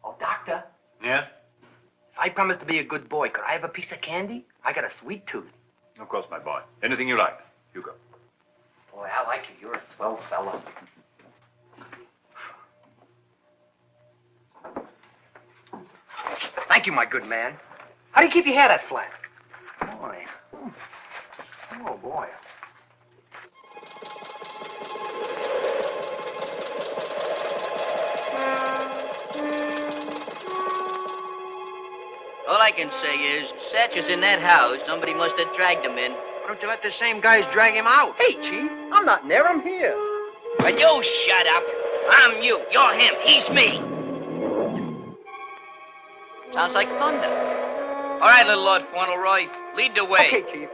Oh, doctor. Yeah? If I promise to be a good boy, could I have a piece of candy? I got a sweet tooth. Of course, my boy. Anything you like. Hugo. Boy, I like you. You're a swell fella. Thank you, my good man. How do you keep your hair that flat? Boy. Oh, boy. All I can say is, Satch is in that house. Somebody must have dragged him in. Why don't you let the same guys drag him out? Hey, Chief, I'm not in there. I'm here. But you shut up. I'm you. You're him. He's me. Sounds like thunder. All right, little Lord Fauntleroy, lead the way. Okay, Chief.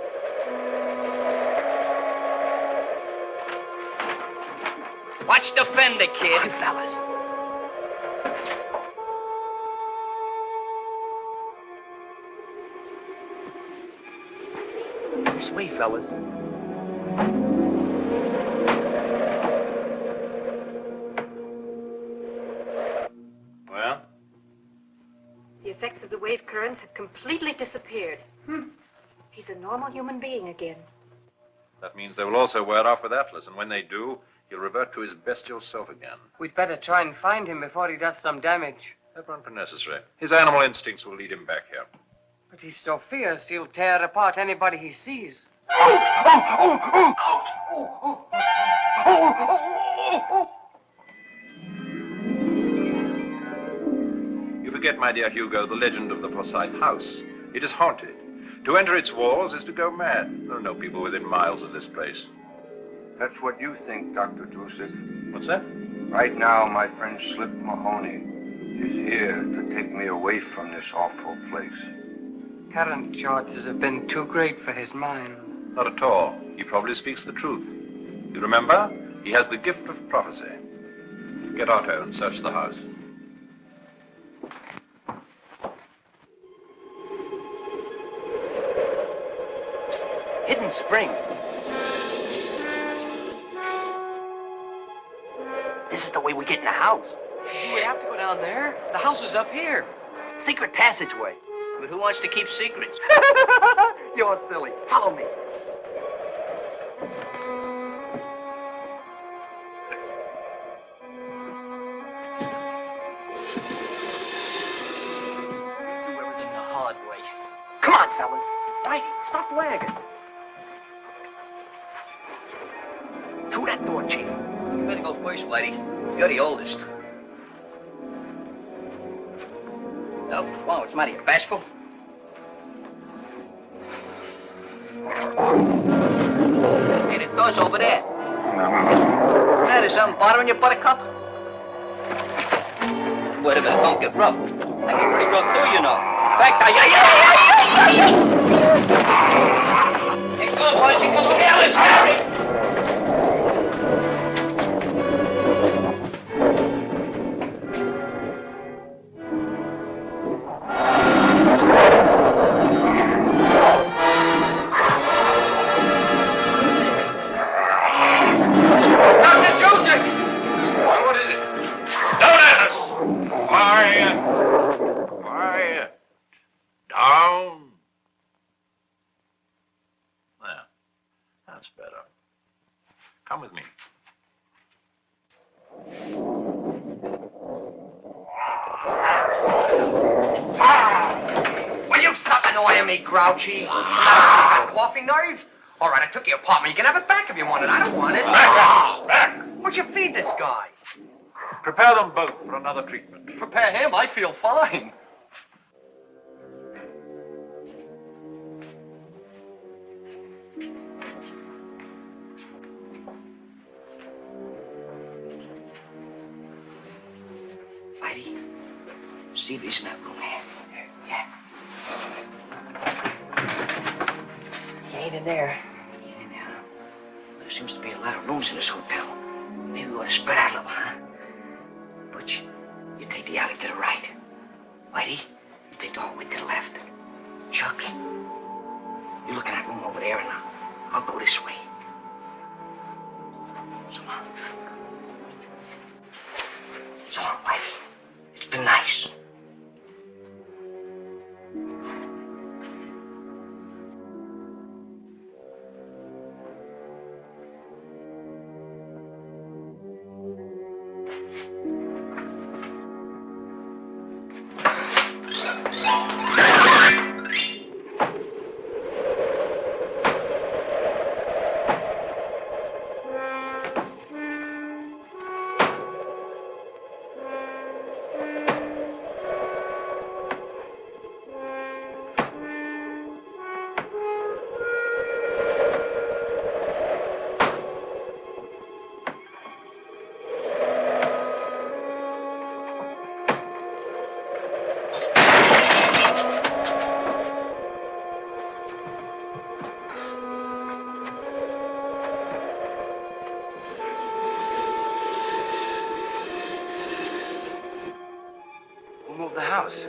Watch the fender, kid. Come on, fellas. This way, fellas. Well? The effects of the wave currents have completely disappeared. He's a normal human being again. That means they will also wear off with Atlas, and when they do, he'll revert to his bestial self again. We'd better try and find him before he does some damage. That won't be necessary. His animal instincts will lead him back here. But he's so fierce, he'll tear apart anybody he sees. You forget, my dear Hugo, the legend of the Forsyth house. It is haunted. To enter its walls is to go mad. There are no people within miles of this place. That's what you think, Dr. Drusick. What's that? Right now, my friend Slip Mahoney is here to take me away from this awful place. Current charges have been too great for his mind. Not at all. He probably speaks the truth. You remember? He has the gift of prophecy. Get Otto and search the house. Hidden spring. This is the way we get in the house. We have to go down there. The house is up here. Secret passageway. But who wants to keep secrets? You're silly. Follow me. Do everything the hard way. Come on, fellas. Hey, stop wagging. Through that door, Chief. You better go first, Whitey. You're the oldest. Oh, whoa, what's the matter? You bashful? Hey, the door's over there. What's the matter? Something bothering you, Buttercup? Wait a minute, don't get rough. I get pretty rough too, you know. Back now, yeah. Hey, go, boys, you can scale this Harry. Quiet. Down. There. That's better. Come with me. Will you stop annoying me, Grouchy? Coffee nerves? All right, I took your apartment. You can have it back if you want it. I don't want it. Back. What'd you feed this guy? Prepare them both for another treatment. Prepare him. I feel fine. Whitey, see if he's in that room here. Yeah. He ain't in there. He ain't in there. There seems to be a lot of rooms in this hotel. Maybe we ought to spread out a little, huh? Butch, you take the alley to the right. Whitey, you take the hallway to the left. Chuck, you look in that room over there, and I'll go this way. So long. So long, Whitey. It's been nice. Move the house.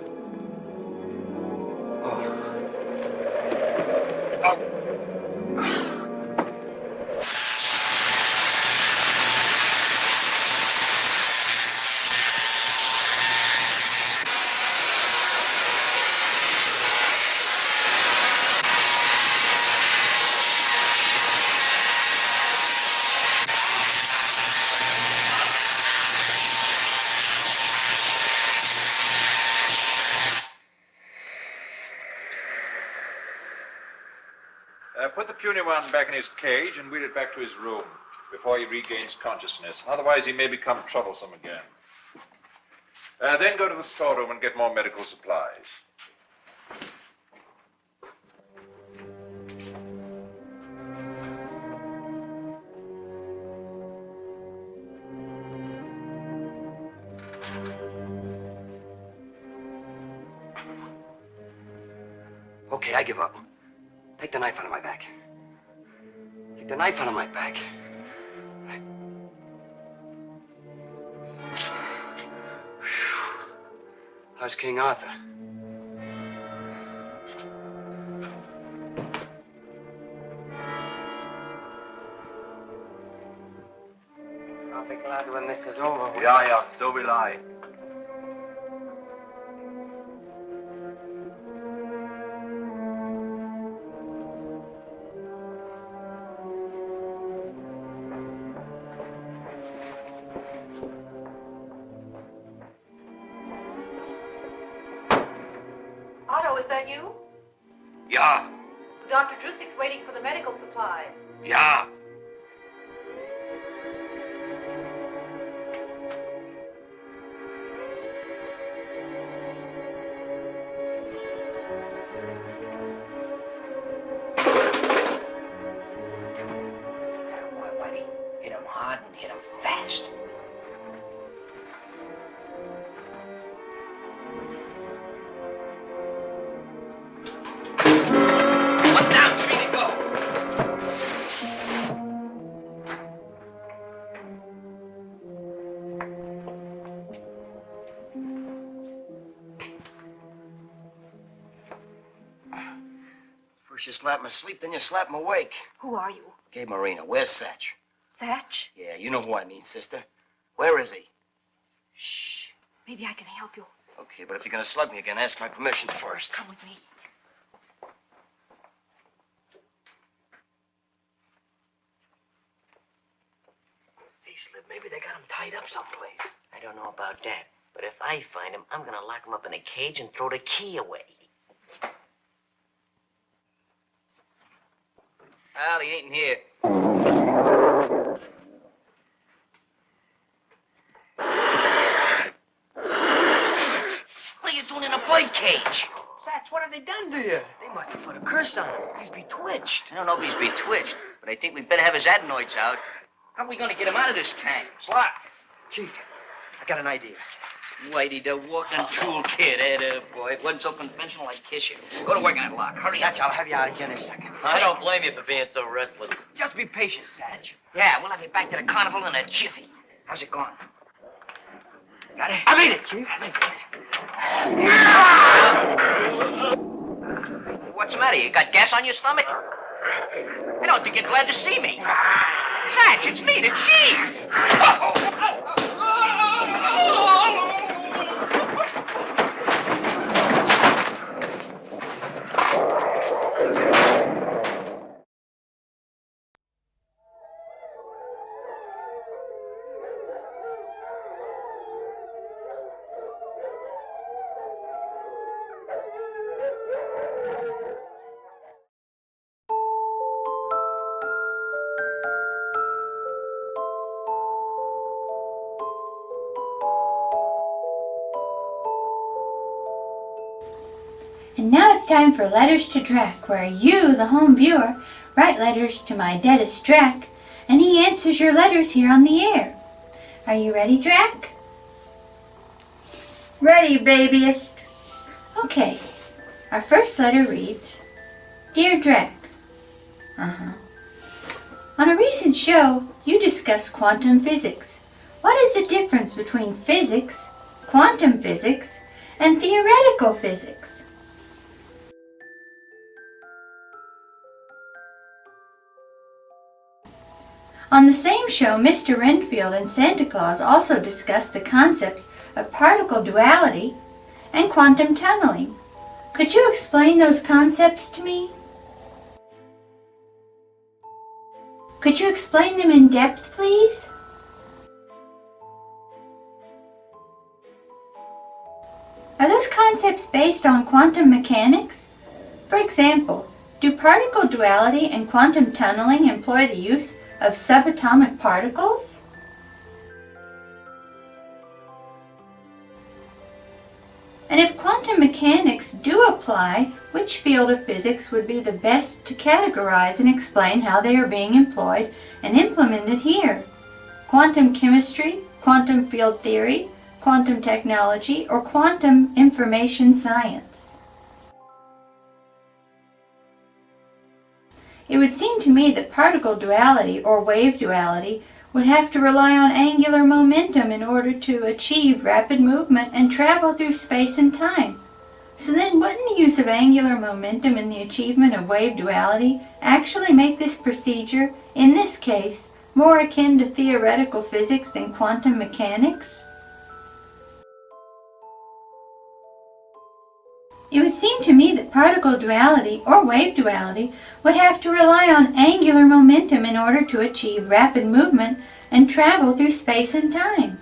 Put the puny one back in his cage and wheel it back to his room before he regains consciousness. Otherwise, he may become troublesome again. Then go to the storeroom and get more medical supplies. Okay, I give up. Take the knife out of my back. Take the knife out of my back. How's King Arthur? I'll be glad when this is over. Yeah, so will I. Otto, is that you? Yeah, Dr. Drusik's waiting for the medical supplies. yeah. Boy, buddy, hit him hard and hit him fast. One down, three to go. First you slap him asleep, then you slap him awake. Who are you? Okay, Marina, where's Satch? Satch? Yeah, you know who I mean, sister. Where is he? Shh. Maybe I can help you. Okay, but if you're gonna slug me again, ask my permission first. Come with me. Hey, Slip, maybe they got him tied up someplace. I don't know about that, but if I find him, I'm gonna lock him up in a cage and throw the key away. Well, he ain't in here. What are you doing in a bird cage? Satch, what have they done to you? They must have put a curse on him. He's betwitched. I don't know if he's betwitched, but I think we'd better have his adenoids out. How are we gonna get him out of this tank? It's locked. Chief, I got an idea. Whitey, the walking toolkit, boy. It wasn't so conventional, I'd kiss you. Go to work on that lock. Hurry up. Satch, I'll have you out again in a second. I don't blame you for being so restless. Just be patient, Satch. Yeah, we'll have you back to the carnival in a jiffy. How's it going? Got it? I made it, Chief. What's the matter? You got gas on your stomach? I don't think you're glad to see me. Satch, it's me, the chief. And now it's time for Letters to Drac, where you, the home viewer, write letters to my deadest Drac, and he answers your letters here on the air. Are you ready, Drac? Ready, babyest. Okay, our first letter reads, Dear Drac. On a recent show, you discussed quantum physics. What is the difference between physics, quantum physics, and theoretical physics? On the same show, Mr. Renfield and Santa Claus also discussed the concepts of particle duality and quantum tunneling. Could you explain those concepts to me? Could you explain them in depth, please? Are those concepts based on quantum mechanics? For example, do particle duality and quantum tunneling employ the use of subatomic particles? And if quantum mechanics do apply, which field of physics would be the best to categorize and explain how they are being employed and implemented here? Quantum chemistry, quantum field theory, quantum technology, or quantum information science? It would seem to me that particle duality or wave duality would have to rely on angular momentum in order to achieve rapid movement and travel through space and time. So then wouldn't the use of angular momentum in the achievement of wave duality actually make this procedure, in this case, more akin to theoretical physics than quantum mechanics? It would seem to me that particle duality, or wave duality, would have to rely on angular momentum in order to achieve rapid movement and travel through space and time.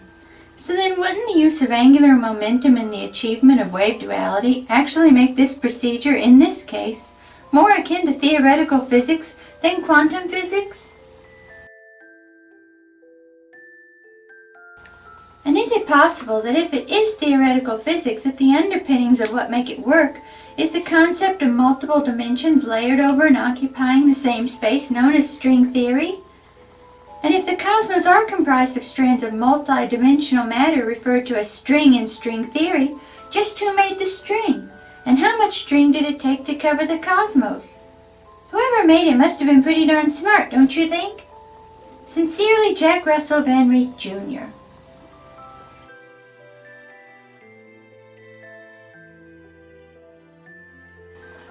So then wouldn't the use of angular momentum in the achievement of wave duality actually make this procedure, in this case, more akin to theoretical physics than quantum physics? And is it possible that if it is theoretical physics, that the underpinnings of what make it work is the concept of multiple dimensions layered over and occupying the same space known as string theory? And if the cosmos are comprised of strands of multi-dimensional matter referred to as string in string theory, just who made the string? And how much string did it take to cover the cosmos? Whoever made it must have been pretty darn smart, don't you think? Sincerely, Jack Russell Van Reeth, Jr.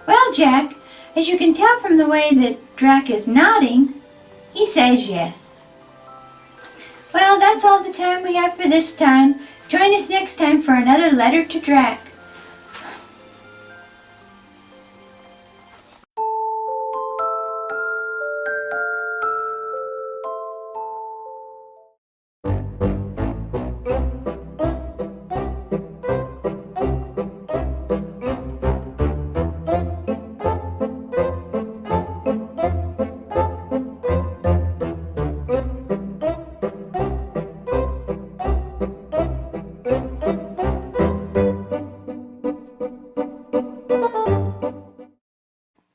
Well, Jack, as you can tell from the way that Drac is nodding, he says yes. Well, that's all the time we have for this time. Join us next time for another Letter to Drac.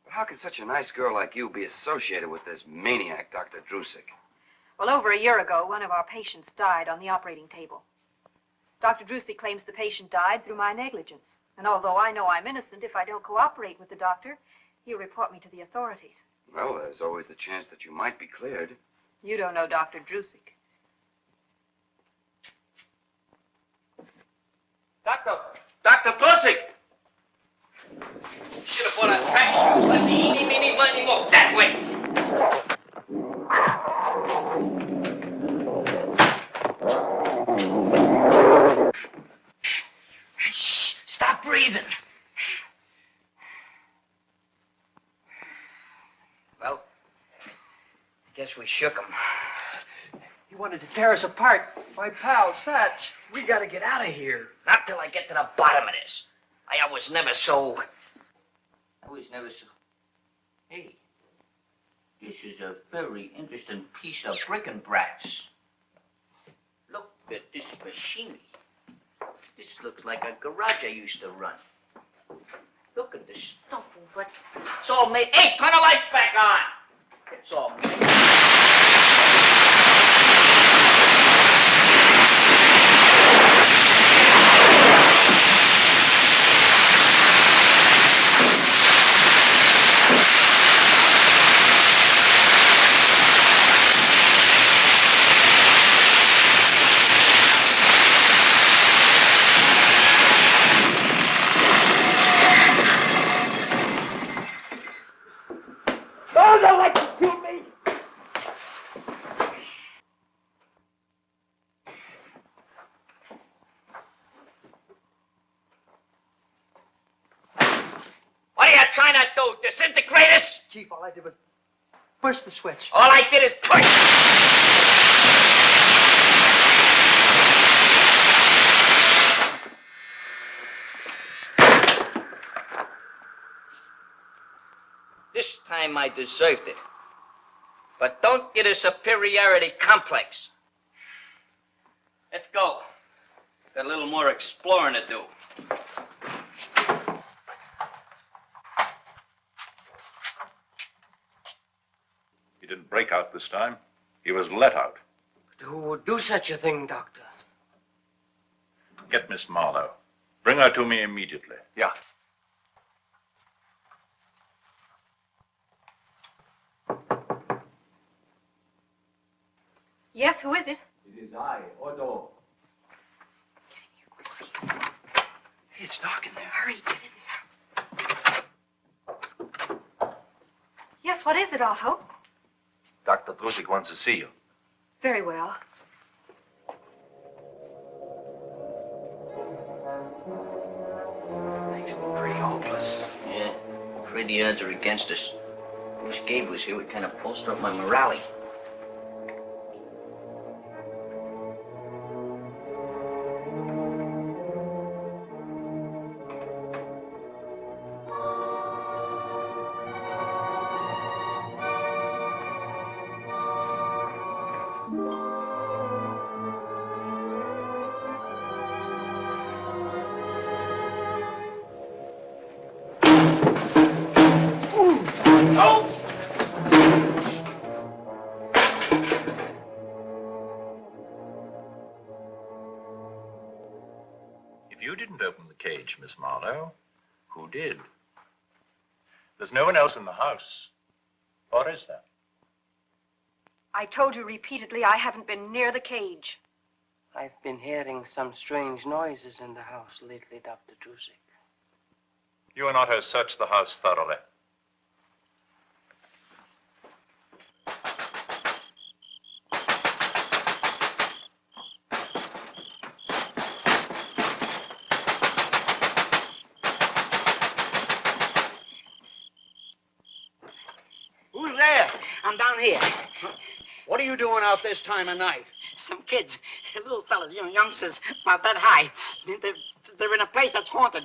How can such a nice girl like you be associated with this maniac, Dr. Drusick? Well, over a year ago, one of our patients died on the operating table. Dr. Drusick claims the patient died through my negligence. And although I know I'm innocent, if I don't cooperate with the doctor, he'll report me to the authorities. Well, there's always the chance that you might be cleared. You don't know Dr. Drusick. Dr. Drusick! Should have put on tracksuits. Let's see, eeny, meeny, miny, mo. That way. Shh! Stop breathing. Well, I guess we shook him. He wanted to tear us apart. My pal, Satch. We gotta get out of here. Not till I get to the bottom of this. I was never so... Hey, this is a very interesting piece of bric-a-brac. Look at this machinery. This looks like a garage I used to run. Look at the stuff over. It's all made. Hey, turn the lights back on. It's all made. Oh, they'll like to kill me. What are you trying to do? Disintegrate us? Chief, all I did was push the switch. All I did is push. This time I deserved it. But don't get a superiority complex. Let's go. Got a little more exploring to do. He didn't break out this time. He was let out. Who would do such a thing, Doctor? Get Miss Marlowe. Bring her to me immediately. Yeah. Yes, who is it? It is I, Odo. Hey, it's dark in there. Hurry, get in there. Yes, what is it, Otto? Dr. Drusik wants to see you. Very well. Things look pretty hopeless. Yeah, afraid the odds are against us. I wish Gabe was here. We'd kind of bolster up my morale. If you didn't open the cage, Miss Marlowe, who did? There's no one else in the house. Or is there? I told you repeatedly I haven't been near the cage. I've been hearing some strange noises in the house lately, Dr. Drusik. You and Otto searched the house thoroughly. Who's there? I'm down here. What are you doing out this time of night? Some kids, little fellas, youngsters, about that high. They're in a place that's haunted.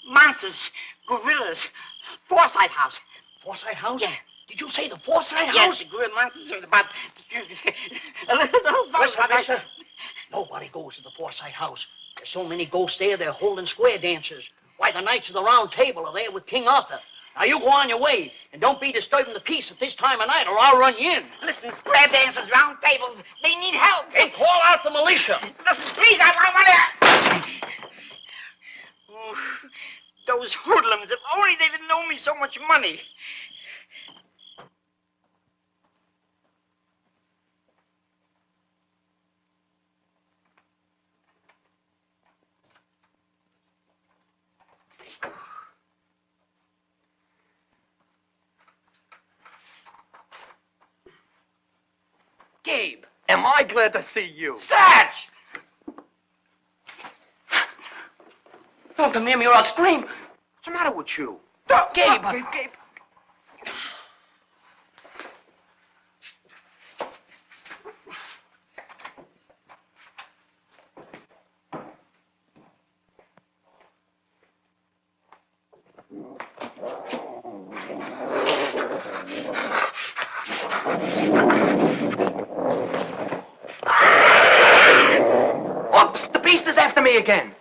Monsters, gorillas, Forsyth House. Forsyth House? Yeah. Did you say the Forsyth House? Yes, the gorilla monsters are about a little fellas. Mister, nobody goes to the Forsyth House. There's so many ghosts there, they're holding square dances. Why, the Knights of the Round Table are there with King Arthur. Now, you go on your way, and don't be disturbing the peace at this time of night, or I'll run you in. Listen, square dancers, round tables, they need help. And call out the militia. Listen, please, I want to... Oh, those hoodlums, if only they didn't owe me so much money. Gabe, am I glad to see you? Satch! Don't come near me or I'll scream. What's the matter with you? Gabe! Gabe. Oops! The beast is after me again.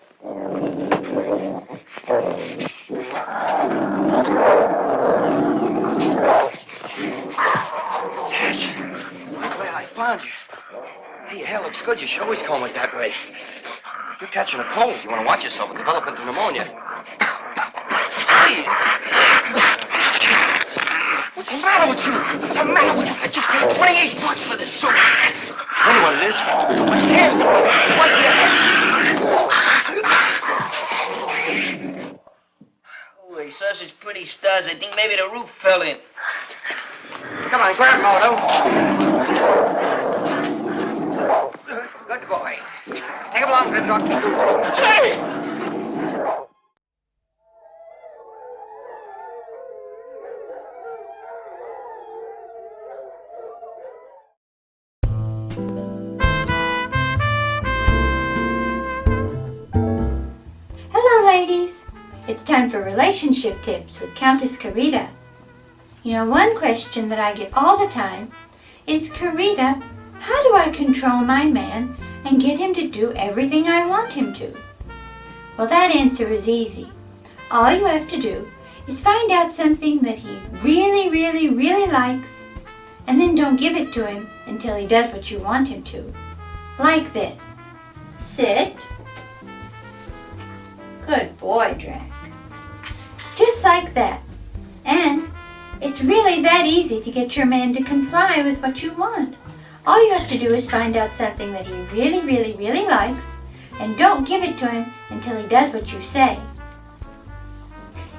Satch, I'm glad I found you. Hey, your hair looks good. You should always comb it that way. You're catching a cold. You want to watch yourself. It'll develop into pneumonia. Please. What's the matter with you? What's the matter with you? I just paid $28 for this suit. I wonder what it is. What's candy? What the heck? Holy sausage, pretty stars. I think maybe the roof fell in. Come on, grab Moto. Good boy. Take him along to Dr. Drusik. Hey! Hello, ladies. It's time for relationship tips with Countess Carita. You know, one question that I get all the time is, Carita, how do I control my man and get him to do everything I want him to? Well, that answer is easy. All you have to do is find out something that he really, really, really likes, and then don't give it to him until he does what you want him to. Like this. Sit. Good boy, Drac. Just like that. And it's really that easy to get your man to comply with what you want. All you have to do is find out something that he really, really, really likes, and don't give it to him until he does what you say.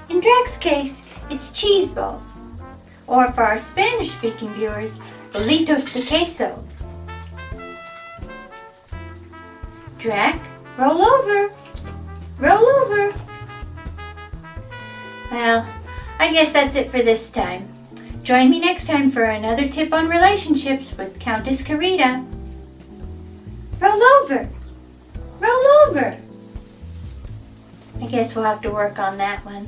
In Drac's case, it's cheese balls. Or for our Spanish-speaking viewers, bolitos de queso. Drac, roll over. Roll over. Well, I guess that's it for this time. Join me next time for another tip on relationships with Countess Carita. Roll over. Roll over. I guess we'll have to work on that one.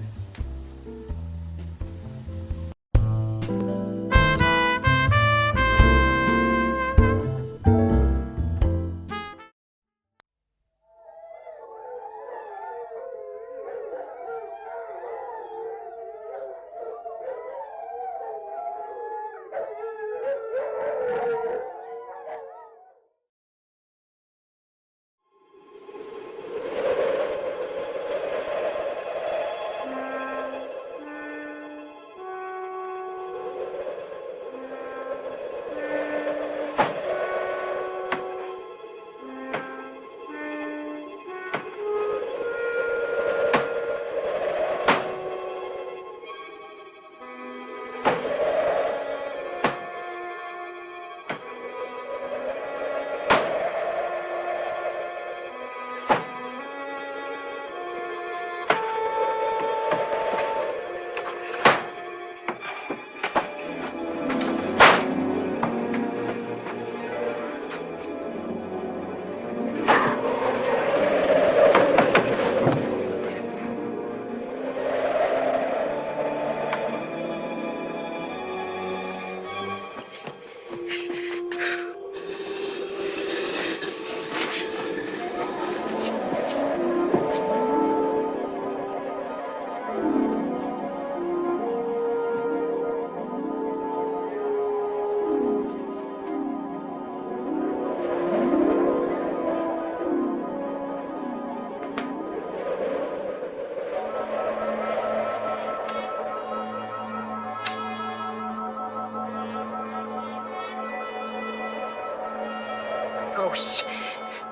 Ghosts,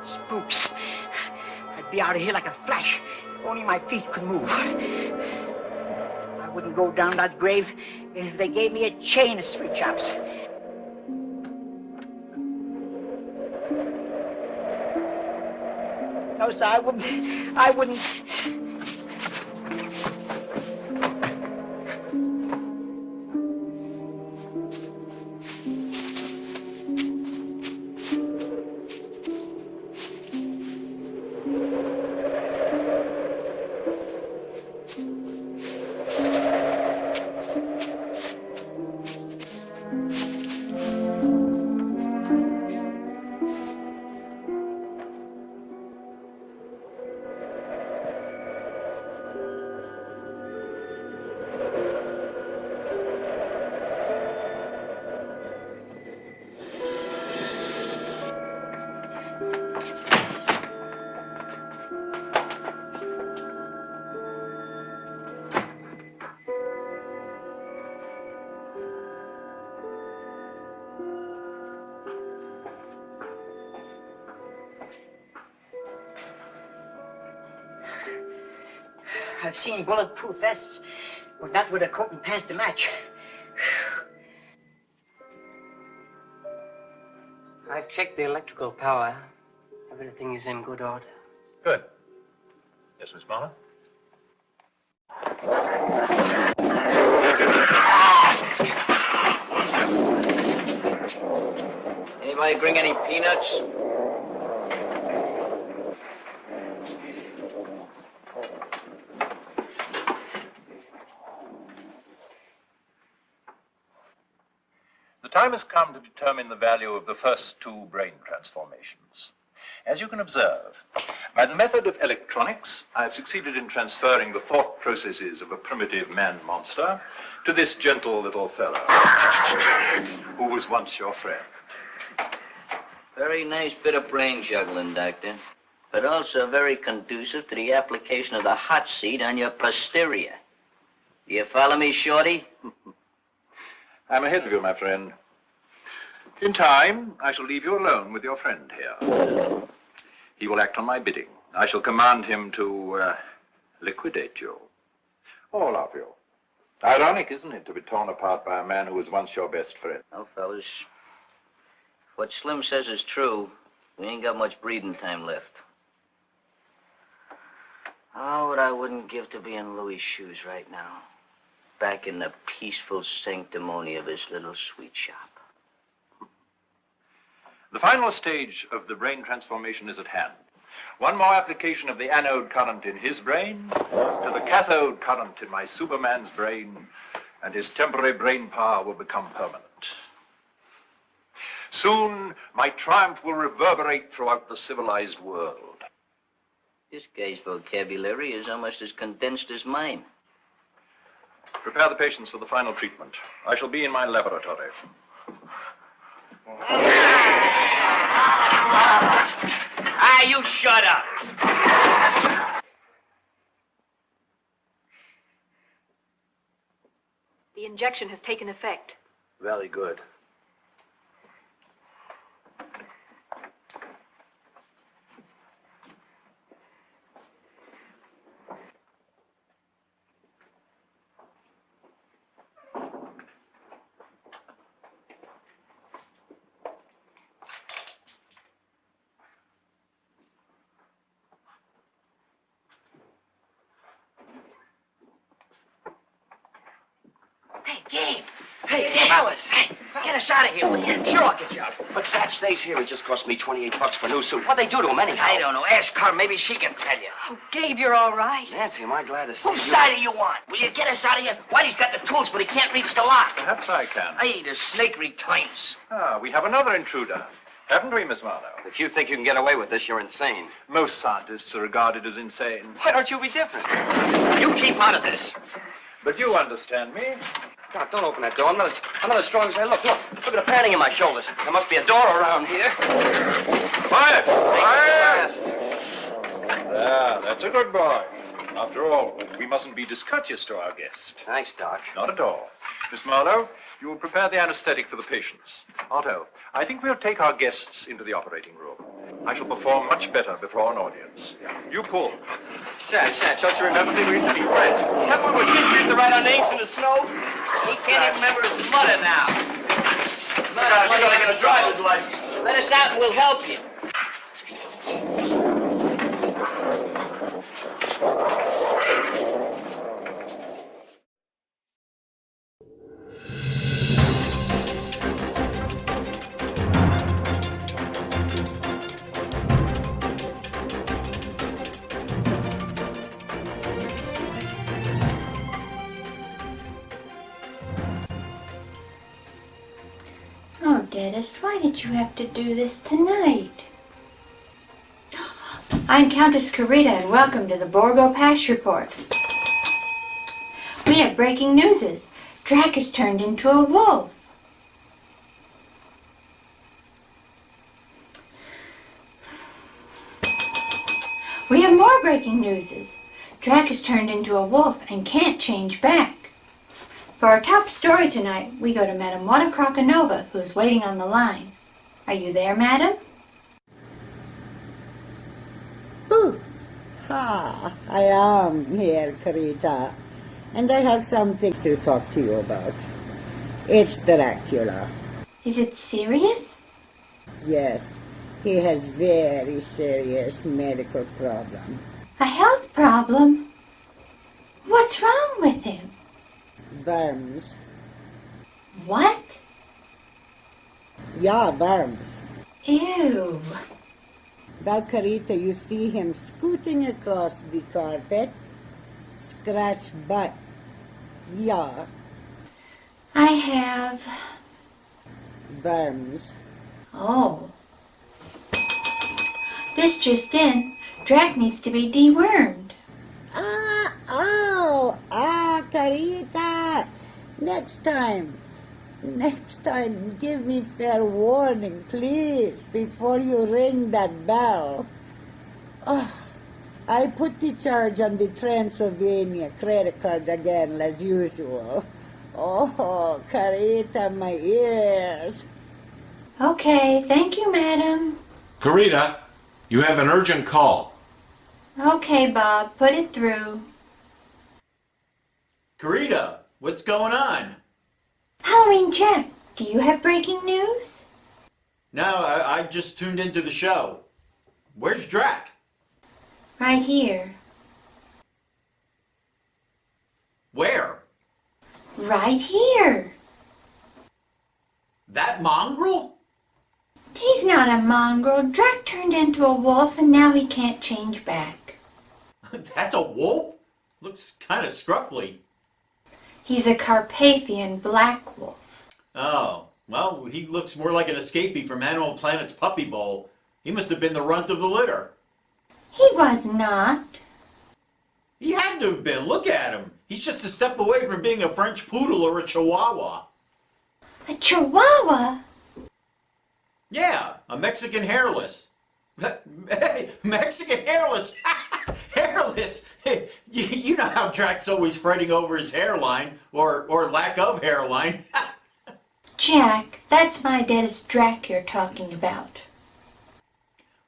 spooks. I'd be out of here like a flash if only my feet could move. I wouldn't go down that grave if they gave me a chain of sweet chops. No, sir, I wouldn't. I've seen bulletproof vests, but not with a coat and pants to match. I've checked the electrical power. Everything is in good order. Good. Yes, Miss Marlowe? Anybody bring any peanuts? The time has come to determine the value of the first two brain transformations. As you can observe, by the method of electronics, I have succeeded in transferring the thought processes of a primitive man-monster to this gentle little fellow, who was once your friend. Very nice bit of brain juggling, Doctor. But also very conducive to the application of the hot seat on your posterior. Do you follow me, Shorty? I'm ahead of you, my friend. In time, I shall leave you alone with your friend here. He will act on my bidding. I shall command him to liquidate you. All of you. Ironic, isn't it, to be torn apart by a man who was once your best friend? Well, fellas, if what Slim says is true, we ain't got much breathing time left. Oh, what I wouldn't give to be in Louis' shoes right now. Back in the peaceful sanctimony of his little sweet shop. The final stage of the brain transformation is at hand. One more application of the anode current in his brain to the cathode current in my Superman's brain, and his temporary brain power will become permanent. Soon, my triumph will reverberate throughout the civilized world. This guy's vocabulary is almost as condensed as mine. Prepare the patients for the final treatment. I shall be in my laboratory. You shut up. The injection has taken effect. Very good. Hey, fellas! Hey, get us out of here, will you? Sure, I'll get you out. But Satch stays here. It just cost me $28 for a new suit. What'd they do to him anyhow? I don't know. Ask her. Maybe she can tell you. Oh, Gabe, you're all right. Nancy, am I glad to see Whose you? side are you on? Will you get us out of here? Whitey's got the tools, but he can't reach the lock. Perhaps I can. Hey, the snake returns. Ah, we have another intruder. Haven't we, Miss Marlowe? If you think you can get away with this, you're insane. Most scientists are regarded as insane. Why don't you be different? You keep out of this. But you understand me. Doc, don't open that door. I'm not as strong as I look. Look at the padding in my shoulders. There must be a door around here. Quiet! Quiet! There, that's a good boy. After all, we mustn't be discourteous to our guest. Thanks, Doc. Not at all. Miss Marlowe, you will prepare the anesthetic for the patients. Otto, I think we'll take our guests into the operating room. I shall perform much better before an audience. You pull. Satch, don't you remember me? We used to be friends. Remember when kids used to write our names in the snow? He can't even remember his mother now. You gotta get a driver's license. Let us out and we'll help you. Oh, Deadest, why did you have to do this tonight? I'm Countess Carita, and welcome to the Borgo Pass Report. We have breaking newses. Drac has turned into a wolf. We have more breaking newses. Drac has turned into a wolf and can't change back. For our top story tonight, we go to Madame Wada Krakanova, who's waiting on the line. Are you there, Madam? I am here, Carita, and I have something to talk to you about. It's Dracula. Is it serious? Yes, he has very serious medical problem. A health problem? What's wrong with him? Worms. What? Yeah, worms. Ew. Well, Carita, you see him scooting across the carpet, scratch butt. Yeah. I have... worms. Oh. This just in, Drac needs to be dewormed. Carita! Next time, give me fair warning, please, before you ring that bell. Oh, I put the charge on the Transylvania credit card again, as usual. Oh, Carita, my ears. Okay, thank you, madam. Carita, you have an urgent call. Okay, Bob, put it through. Carita, what's going on? Halloween Jack, do you have breaking news? No, I just tuned into the show. Where's Drac? Right here. Where? Right here. That mongrel? He's not a mongrel. Drac turned into a wolf and now he can't change back. That's a wolf? Looks kind of scruffy. He's a Carpathian black wolf. Oh, well, he looks more like an escapee from Animal Planet's Puppy Bowl. He must have been the runt of the litter. He was not. He had to have been. Look at him. He's just a step away from being a French poodle or a chihuahua. A chihuahua? Yeah, a Mexican hairless. Hey, Mexican hairless! Hairless! You know how Drac's always fretting over his hairline, or lack of hairline. Jack, that's my deadest Drac you're talking about.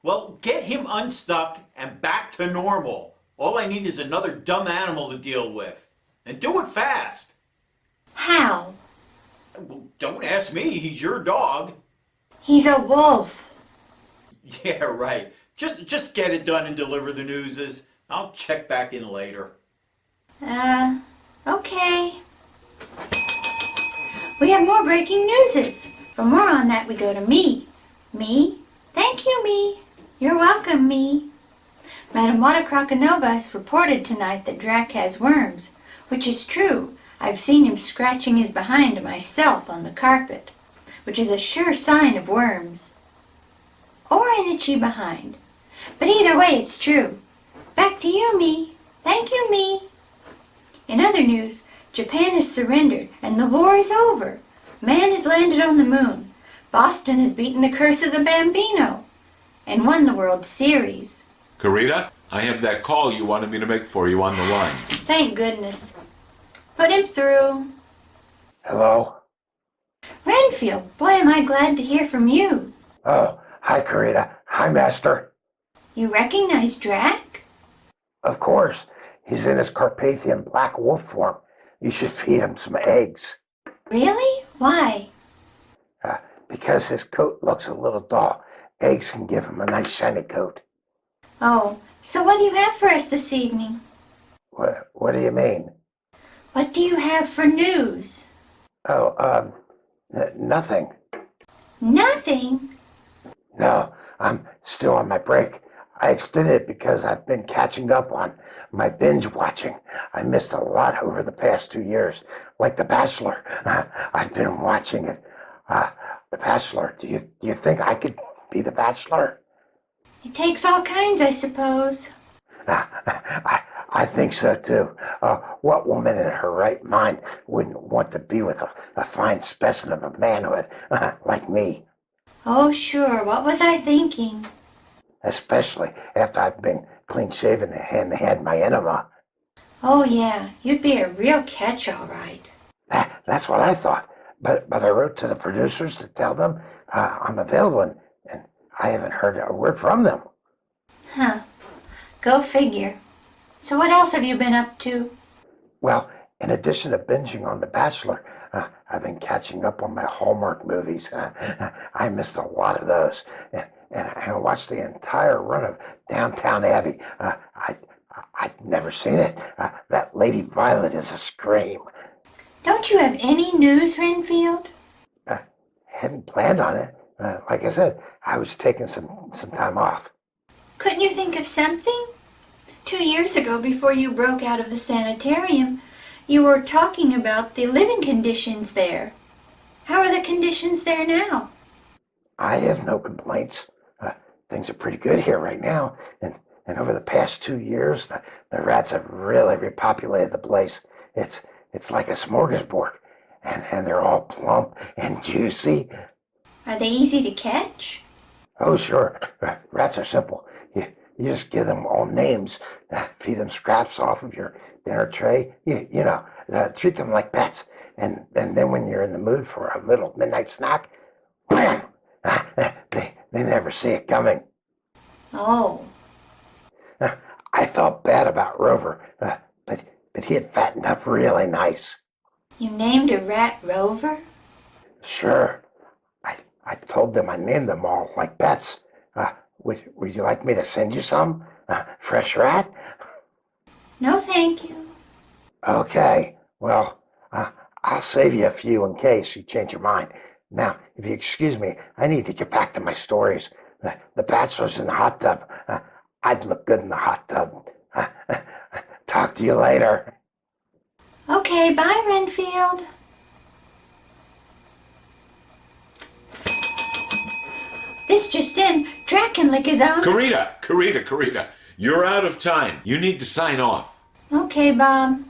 Well, get him unstuck and back to normal. All I need is another dumb animal to deal with. And do it fast. How? Well, don't ask me, he's your dog. He's a wolf. Yeah, right. Just get it done and deliver the newses. I'll check back in later. Okay. We have more breaking newses. For more on that, we go to me. Me? Thank you, me. You're welcome, me. Madam Watercrockanova has reported tonight that Drac has worms, which is true. I've seen him scratching his behind myself on the carpet, which is a sure sign of worms. Or an itchy behind. But either way, it's true. Back to you, me. Thank you, me. In other news, Japan has surrendered and the war is over. Man has landed on the moon. Boston has beaten the curse of the Bambino and won the World Series. Carita, I have that call you wanted me to make for you on the line. Thank goodness. Put him through. Hello? Renfield, boy, am I glad to hear from you. Oh, hi, Carita. Hi, Master. You recognize Drac? Of course. He's in his Carpathian black wolf form. You should feed him some eggs. Really? Why? Because his coat looks a little dull. Eggs can give him a nice shiny coat. Oh, so what do you have for us this evening? What do you mean? What do you have for news? Oh, nothing. Nothing? No, I'm still on my break. I extended it because I've been catching up on my binge watching. I missed a lot over the past 2 years, like The Bachelor. I've been watching it. The Bachelor. Do you think I could be The Bachelor? It takes all kinds, I suppose. I think so too. What woman in her right mind wouldn't want to be with a fine specimen of manhood like me? Oh, sure. What was I thinking? Especially after I've been clean shaven and had my enema. Oh, yeah. You'd be a real catch, all right. That's what I thought. But I wrote to the producers to tell them I'm available, and I haven't heard a word from them. Huh. Go figure. So what else have you been up to? Well, in addition to binging on The Bachelor, I've been catching up on my Hallmark movies. I missed a lot of those. And I watched the entire run of Downtown Abbey. I'd never seen it. That Lady Violet is a scream. Don't you have any news, Renfield? Hadn't planned on it. Like I said, I was taking some time off. Couldn't you think of something? 2 years ago, before you broke out of the sanitarium, you were talking about the living conditions there. How are the conditions there now? I have no complaints. Things are pretty good here right now. And over the past 2 years, the rats have really repopulated the place. It's like a smorgasbord. And they're all plump and juicy. Are they easy to catch? Oh, sure. Rats are simple. You just give them all names, feed them scraps off of your dinner tray, treat them like pets. And then when you're in the mood for a little midnight snack, wham! They never see it coming. Oh, I felt bad about Rover, but he had fattened up really nice. you named a rat Rover? Sure. I told them I named them all like pets. Would you like me to send you some? Fresh rat? No, thank you. Okay. Well, I'll save you a few in case you change your mind. Now, if you excuse me, I need to get back to my stories. The bachelor's in the hot tub. I'd look good in the hot tub. Talk to you later. Okay, bye, Renfield. This just in, Drac can lick his own. Carita, you're out of time. You need to sign off. Okay, Bob.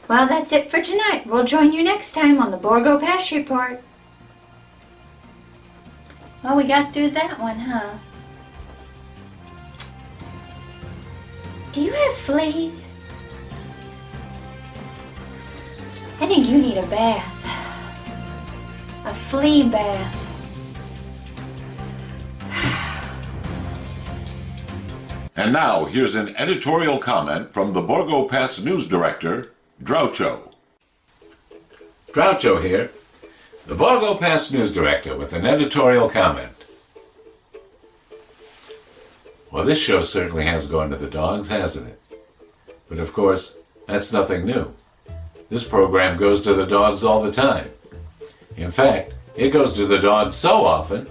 Well, that's it for tonight. We'll join you next time on the Borgo Pass Report. Well, we got through that one, huh? Do you have fleas? I think you need a bath. A flea bath. And now, here's an editorial comment from the Borgo Pass news director, Groucho. Groucho here, the Borgo Pass news director, with an editorial comment. Well, this show certainly has gone to the dogs, hasn't it? But of course, that's nothing new. This program goes to the dogs all the time. In fact, it goes to the dogs so often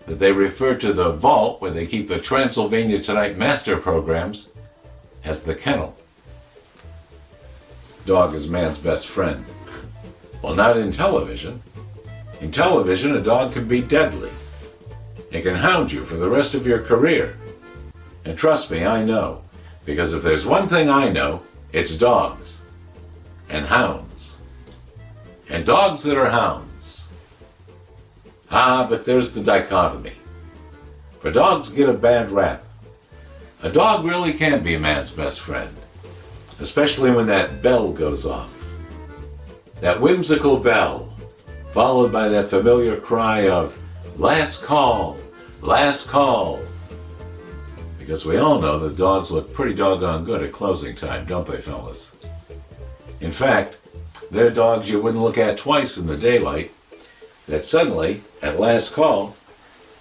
that they refer to the vault where they keep the Transylvania Tonight master programs as the kennel. Dog is man's best friend. Well, not in television. In television, a dog can be deadly. It can hound you for the rest of your career. And trust me, I know. Because if there's one thing I know, it's dogs. And hounds. And dogs that are hounds. But there's the dichotomy. For dogs get a bad rap. A dog really can be a man's best friend. Especially when that bell goes off. That whimsical bell, followed by that familiar cry of, last call, last call. Because we all know that dogs look pretty doggone good at closing time, don't they, fellas? In fact, they're dogs you wouldn't look at twice in the daylight, that suddenly, at last call,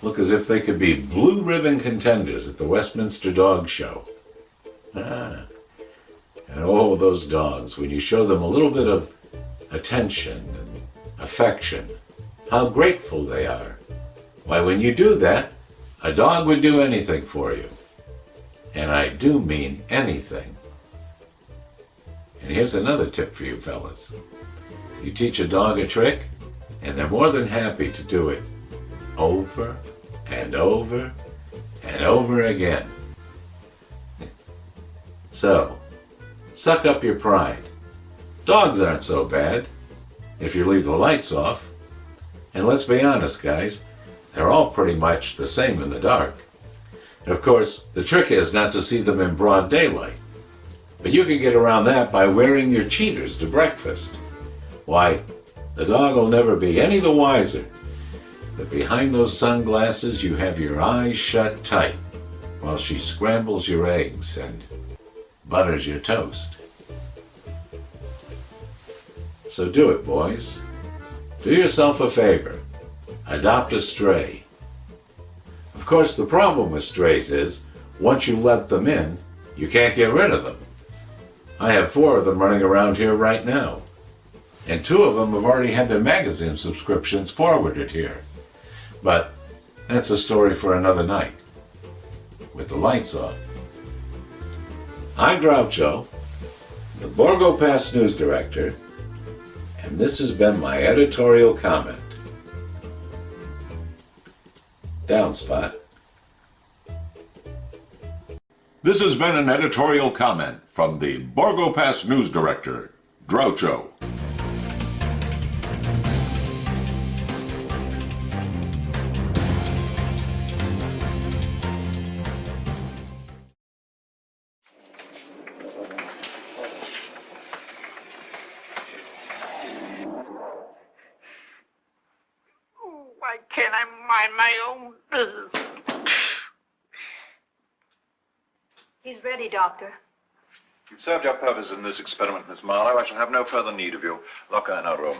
look as if they could be blue ribbon contenders at the Westminster Dog Show. And oh, those dogs, when you show them a little bit of attention and affection, how grateful they are. Why, when you do that, a dog would do anything for you. And I do mean anything. And here's another tip for you fellas. You teach a dog a trick, and they're more than happy to do it over and over and over again. So, suck up your pride. Dogs aren't so bad if you leave the lights off. And let's be honest, guys, they're all pretty much the same in the dark. And of course, the trick is not to see them in broad daylight. But you can get around that by wearing your cheaters to breakfast. Why, the dog will never be any the wiser that behind those sunglasses you have your eyes shut tight while she scrambles your eggs and butters your toast. So do it, boys. Do yourself a favor. Adopt a stray. Of course, the problem with strays is, once you let them in, you can't get rid of them. I have 4 of them running around here right now. And 2 of them have already had their magazine subscriptions forwarded here. But that's a story for another night. With the lights off. I'm Groucho, the Borgo Pass News Director, and this has been my editorial comment. Down, Spot. This has been an editorial comment from the Borgo Pass News Director, Groucho. can't I mind my own business? He's ready, Doctor. You've served your purpose in this experiment, Miss Marlowe. I shall have no further need of you. Lock her in her room.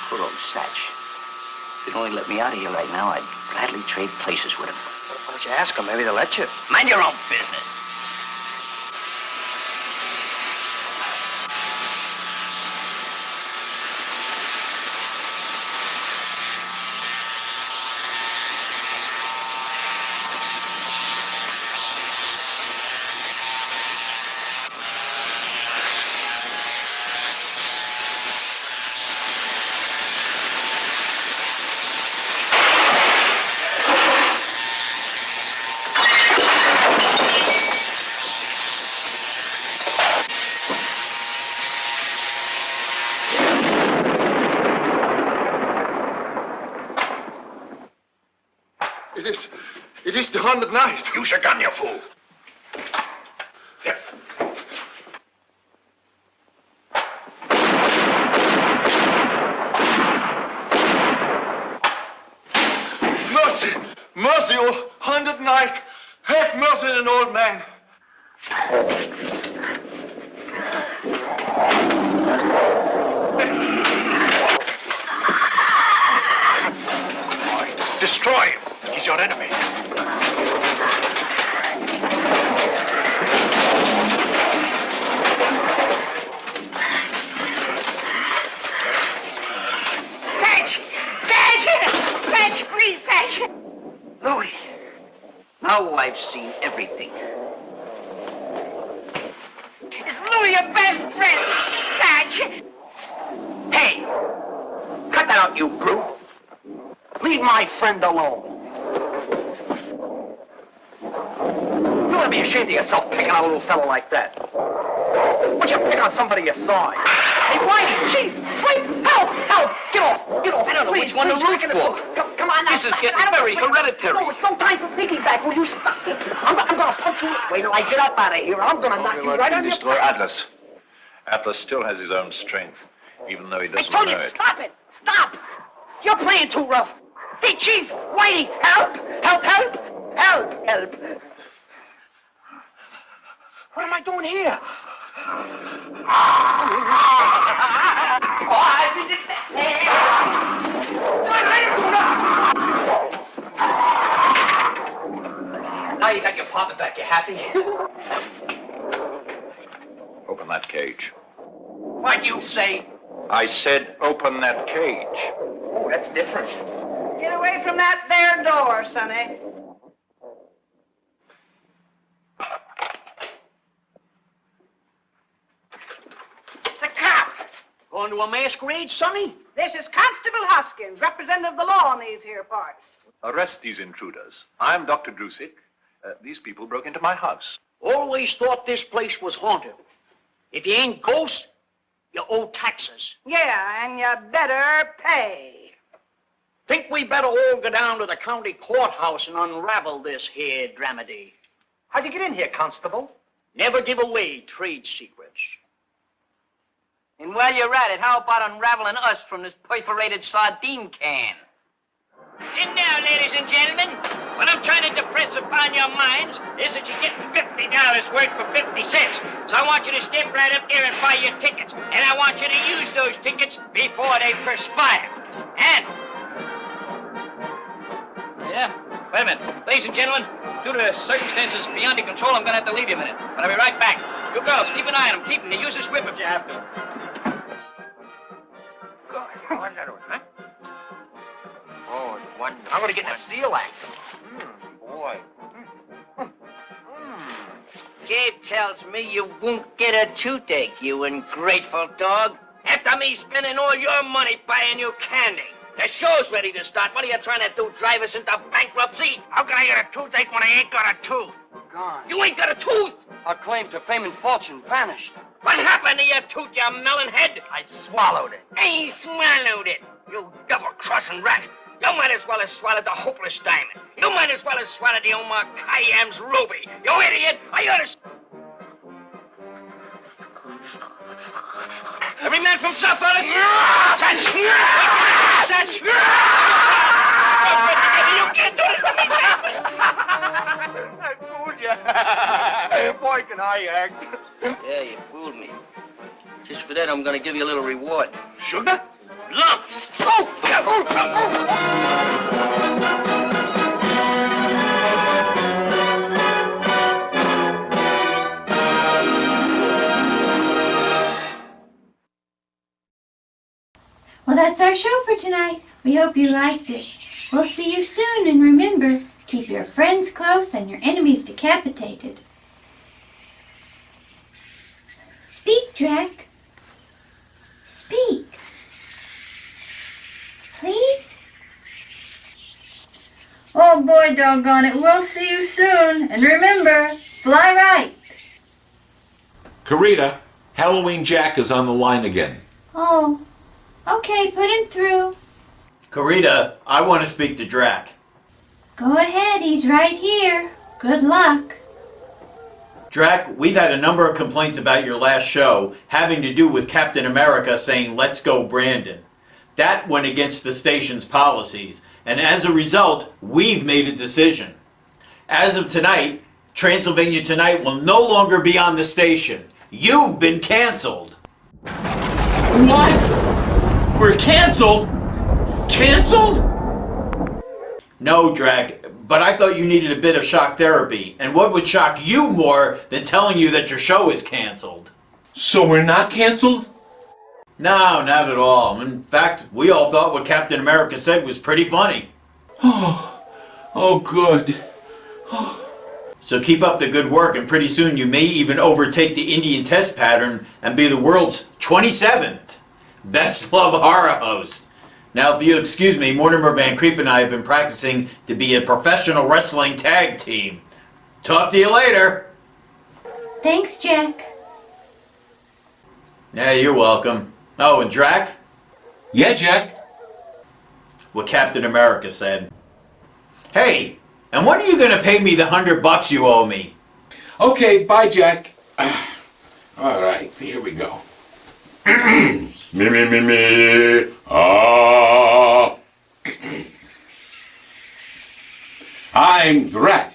Poor old Satch. If he'd only let me out of here right now, I'd gladly trade places with him. Why don't you ask them? Maybe they'll let you. Mind your own business. It is the 100th night. Use your gun, you fool. Mercy! Mercy, oh 100th night! Have mercy on an old man. Destroy him. He's your enemy. Satch! Satch! Satch, please, Satch! Louis, now I've seen everything. Is Louis your best friend, Satch? Hey! Cut that out, you brute! Leave my friend alone. You ought to be ashamed of yourself picking on a little fellow like that. Why don't you pick on somebody your size? Hey, Whitey, Chief, Sweep, help, help! Get off, get off. I don't know which one to root for. Come on now. This is getting very hereditary. No, it's no time for piggyback. Will you stop? I'm gonna punch you. Wait till I get up out of here. I'm gonna knock you right on your... Destroy Atlas. Atlas still has his own strength, even though he doesn't I told know you, it. stop it! Stop! You're playing too rough. Hey, Chief, Whitey, help! Help, help! Help, help! What am I doing here? Now you got your partner back. You happy? Open that cage. What'd you say? I said open that cage. Oh, that's different. Get away from that there door, Sonny. The cop! Going to a masquerade, Sonny? This is Constable Hoskins, representative of the law in these here parts. Arrest these intruders. I'm Dr. Drusick. These people broke into my house. Always thought this place was haunted. If you ain't ghosts, you owe taxes. Yeah, and you better pay. Think we better all go down to the county courthouse and unravel this here dramedy. How'd you get in here, Constable? Never give away trade secrets. And while you're at it, how about unraveling us from this perforated sardine can? And now, ladies and gentlemen, what I'm trying to impress upon your minds is that you're getting $50 worth for 50 cents. So I want you to step right up there and buy your tickets. And I want you to use those tickets before they perspire. And... Yeah? Wait a minute. Ladies and gentlemen, due to circumstances beyond your control, I'm going to have to leave you a minute. But I'll be right back. You girls, keep an eye on him. Keep him. You use this whip if you have to. What's that one, huh? Oh, it's one. I'm going to get in a seal act. Boy. Gabe tells me you won't get a toothache, you ungrateful dog. After me spending all your money buying you candy. The show's ready to start. What are you trying to do, drive us into bankruptcy? How can I get a toothache when I ain't got a tooth? Gone. You ain't got a tooth. Our claim to fame and fortune vanished. What happened to your tooth, you melon head? I swallowed it. I swallowed it. You double-crossing rat. You might as well have swallowed the hopeless diamond. You might as well have swallowed the Omar Khayyam's ruby. You idiot! I ought to... Every man from South Ellis? Touch! Touch! You can't do it! I fooled you. Boy, can I act. Yeah, you fooled me. Just for that, I'm gonna give you a little reward. Sugar? Lumps! Well, that's our show for tonight. We hope you liked it. We'll see you soon, and remember, keep your friends close and your enemies decapitated. Speak, Drac. Speak. Please? Oh boy, doggone it. We'll see you soon. And remember, fly right. Carita, Halloween Jack is on the line again. Oh, okay, put him through. Carita, I want to speak to Drac. Go ahead, he's right here. Good luck. Drac, we've had a number of complaints about your last show having to do with Captain America saying, "Let's go, Brandon." That went against the station's policies, and as a result, we've made a decision. As of tonight, Transylvania Tonight will no longer be on the station. You've been canceled. What? We're canceled? Canceled? No, Drac, but I thought you needed a bit of shock therapy, and what would shock you more than telling you that your show is canceled? So we're not canceled? No, not at all. In fact, we all thought what Captain America said was pretty funny. Oh, good. So keep up the good work, and pretty soon you may even overtake the Indian test pattern and be the world's 27th best love horror host. Now, if you'll excuse me, Mortimer Van Creep and I have been practicing to be a professional wrestling tag team. Talk to you later. Thanks, Jack. Yeah, you're welcome. Oh, and Drac? Yeah, Jack? What Captain America said. Hey, and when are you going to pay me the $100 you owe me? Okay, bye, Jack. All right, here we go. Me. Ah. I'm Drac.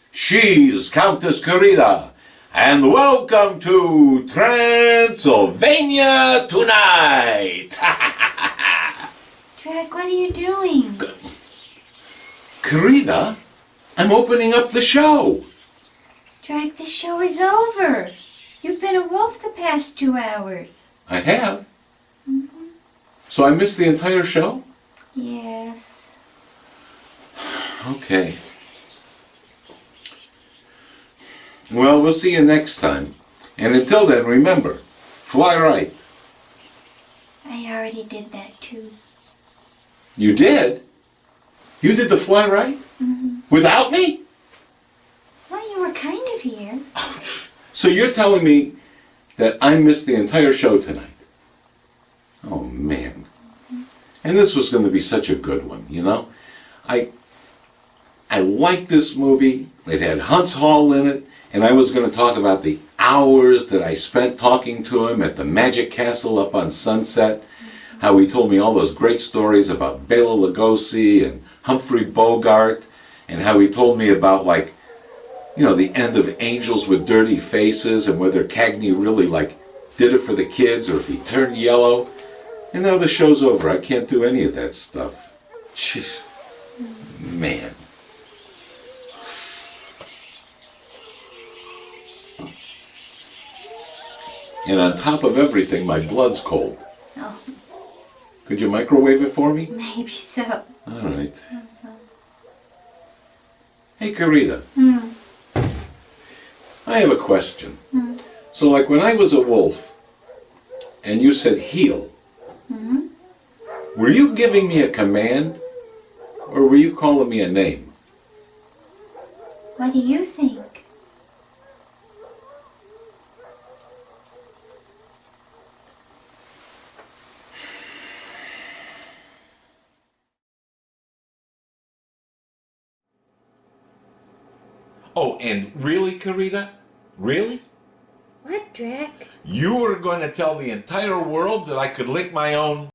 She's Countess Carita. And welcome to Transylvania Tonight. Drac, what are you doing? Carita, I'm opening up the show. Drac, the show is over. You've been a wolf the past 2 hours. I have. So I missed the entire show? Yes. Okay. Well, we'll see you next time. And until then, remember, fly right. I already did that too. You did? You did the fly right? Without me? Well, you were kind of here. So you're telling me that I missed the entire show tonight? Oh, man. And this was going to be such a good one, you know? I liked this movie. It had Hunt's Hall in it. And I was going to talk about the hours that I spent talking to him at the Magic Castle up on Sunset. How he told me all those great stories about Bela Lugosi and Humphrey Bogart. And how he told me about, like, you know, the end of Angels with Dirty Faces and whether Cagney really, like, did it for the kids or if he turned yellow. And now the show's over. I can't do any of that stuff. Jeez. Man. And on top of everything, my blood's cold. Oh, Could you microwave it for me? maybe so. All right. Hey, Carita, I have a question. So, like when I was a wolf and you said heel, were you giving me a command or were you calling me a name? What do you think? Oh, and really, Carita? Really? What, Drac? You were going to tell the entire world that I could lick my own?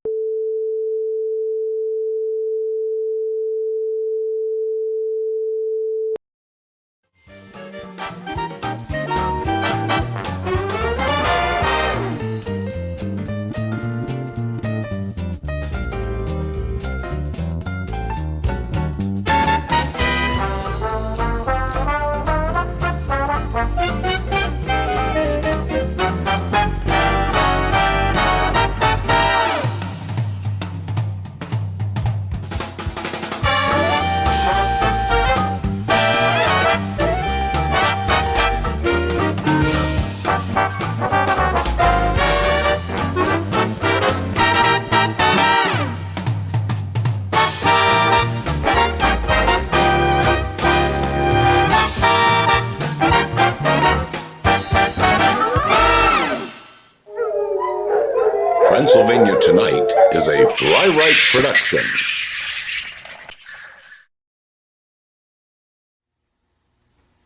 Transylvania Tonight is a Fly Right production.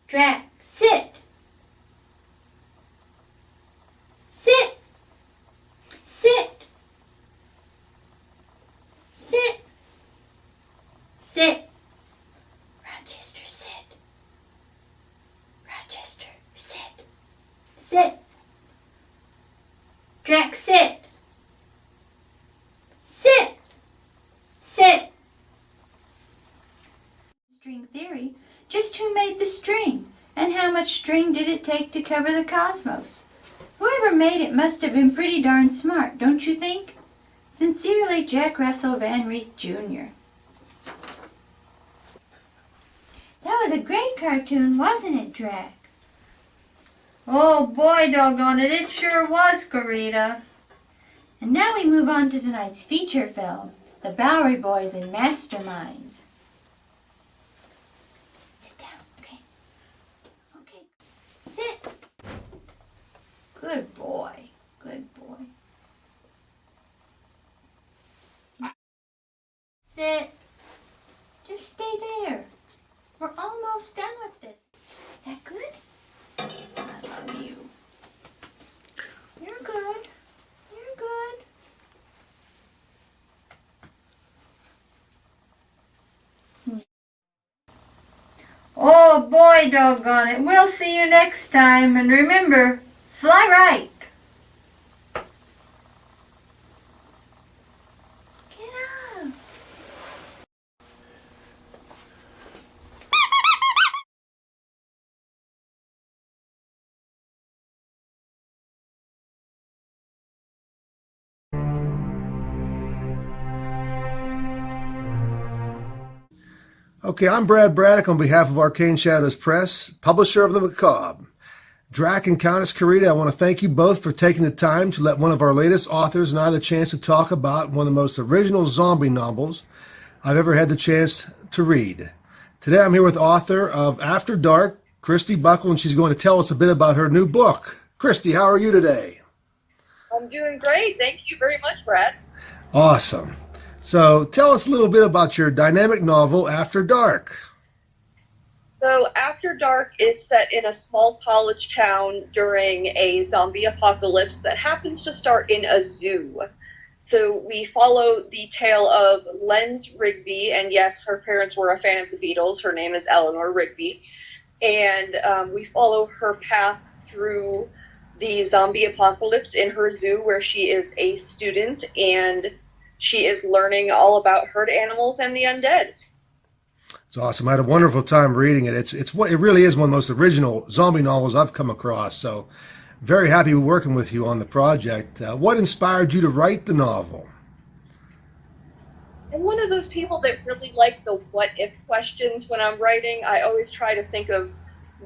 Drac, sit. Sit. Sit. Sit. Sit. Rochester, sit. Rochester, sit. Sit. Drac, sit. Sit. Sit. String theory. Just who made the string? And how much string did it take to cover the cosmos? Whoever made it must have been pretty darn smart, don't you think? Sincerely, Jack Russell Van Reeth, Jr. That was a great cartoon, wasn't it, Drac? Oh boy, doggone it, it sure was, Carita. And now we move on to tonight's feature film, The Bowery Boys and Masterminds. Sit down, okay? Okay. Sit. Good boy. Good boy. Sit. Just stay there. We're almost done with this. Is that good? I love you. You're good. You're good. Oh boy, doggone it. We'll see you next time. And remember, fly right. Get up. Okay, I'm Brad Braddock on behalf of Arcane Shadows Press, publisher of The Macabre. Drac and Countess Carita, I want to thank you both for taking the time to let one of our latest authors and I the chance to talk about one of the most original zombie novels I've ever had the chance to read. Today I'm here with author of After Dark, Christy Buckle, and she's going to tell us a bit about her new book. Christy, how are you today? I'm doing great. Thank you very much, Brad. Awesome. So tell us a little bit about your dynamic novel, After Dark. So After Dark is set in a small college town during a zombie apocalypse that happens to start in a zoo. So we follow the tale of Lens Rigby, and yes, her parents were a fan of the Beatles. Her name is Eleanor Rigby. And we follow her path through the zombie apocalypse in her zoo where she is a student and she is learning all about herd animals and the undead. It's awesome. I had a wonderful time reading it. It really is one of the most original zombie novels I've come across. So very happy working with you on the project. What inspired you to write the novel? I'm one of those people that really like the what if questions when I'm writing. I always try to think of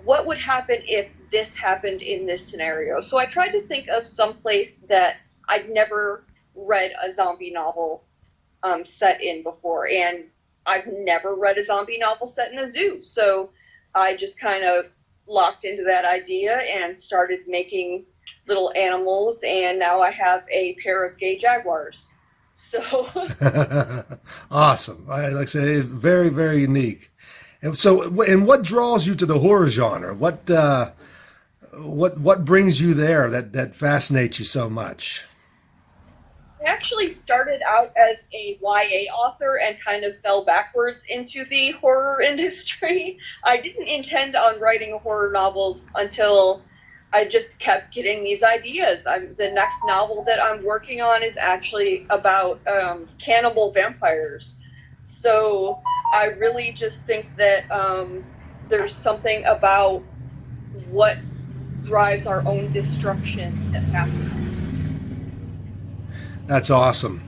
what would happen if this happened in this scenario. So I tried to think of some place that I'd never read a zombie novel set in before. And I've never read a zombie novel set in a zoo. So I just kind of locked into that idea and started making little animals. And now I have a pair of gay jaguars. So Awesome. Like I say, very, very unique. And so, and what draws you to the horror genre? What brings you there that fascinates you so much? I actually started out as a YA author and kind of fell backwards into the horror industry. I didn't intend on writing horror novels until I just kept getting these ideas. The next novel that I'm working on is actually about cannibal vampires. So I really just think that there's something about what drives our own destruction that happens. That's awesome.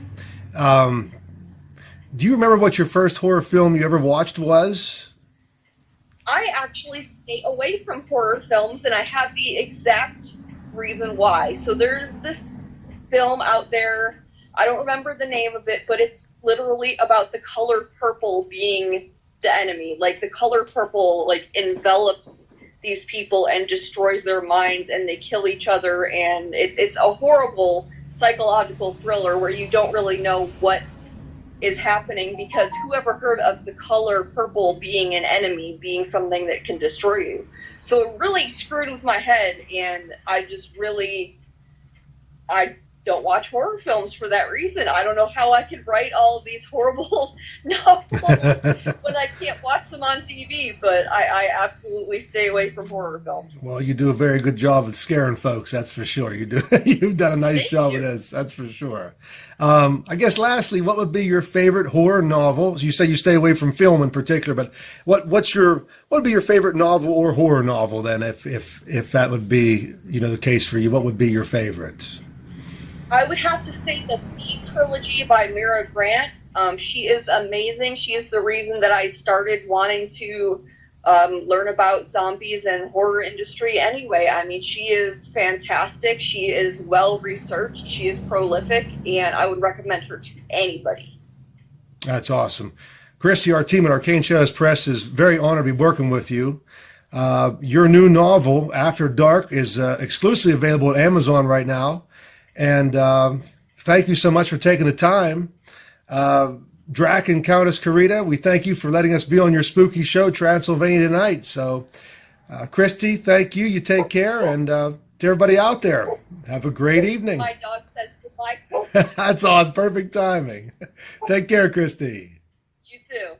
Do you remember what your first horror film you ever watched was? I actually stay away from horror films, and I have the exact reason why. So there's this film out there, I don't remember the name of it, but it's literally about the color purple being the enemy. Like, the color purple, like, envelops these people and destroys their minds, and they kill each other, and it's a horrible psychological thriller where you don't really know what is happening, because whoever heard of the color purple being an enemy, being something that can destroy you? So it really screwed with my head, and I don't watch horror films for that reason. I don't know how I could write all of these horrible novels when I can't watch them on TV, but I absolutely stay away from horror films. Well, you do a very good job of scaring folks, that's for sure. You've done a nice job of this, that's for sure. I guess lastly, what would be your favorite horror novel? You say you stay away from film in particular, but what would be your favorite novel or horror novel then, if that would be, the case for you? What would be your favorite? I would have to say the Feed trilogy by Mira Grant. She is amazing. She is the reason that I started wanting to learn about zombies and horror industry anyway. I mean, she is fantastic. She is well researched. She is prolific, and I would recommend her to anybody. That's awesome. Christy, our team at Arcane Shadows Press is very honored to be working with you. Your new novel, After Dark, is exclusively available at Amazon right now. And thank you so much for taking the time. Drac and Countess Carita, we thank you for letting us be on your spooky show, Transylvania Tonight. So, Christy, thank you. You take care. And to everybody out there, have a great evening. My dog says goodbye. That's awesome. Perfect timing. Take care, Christy. You too.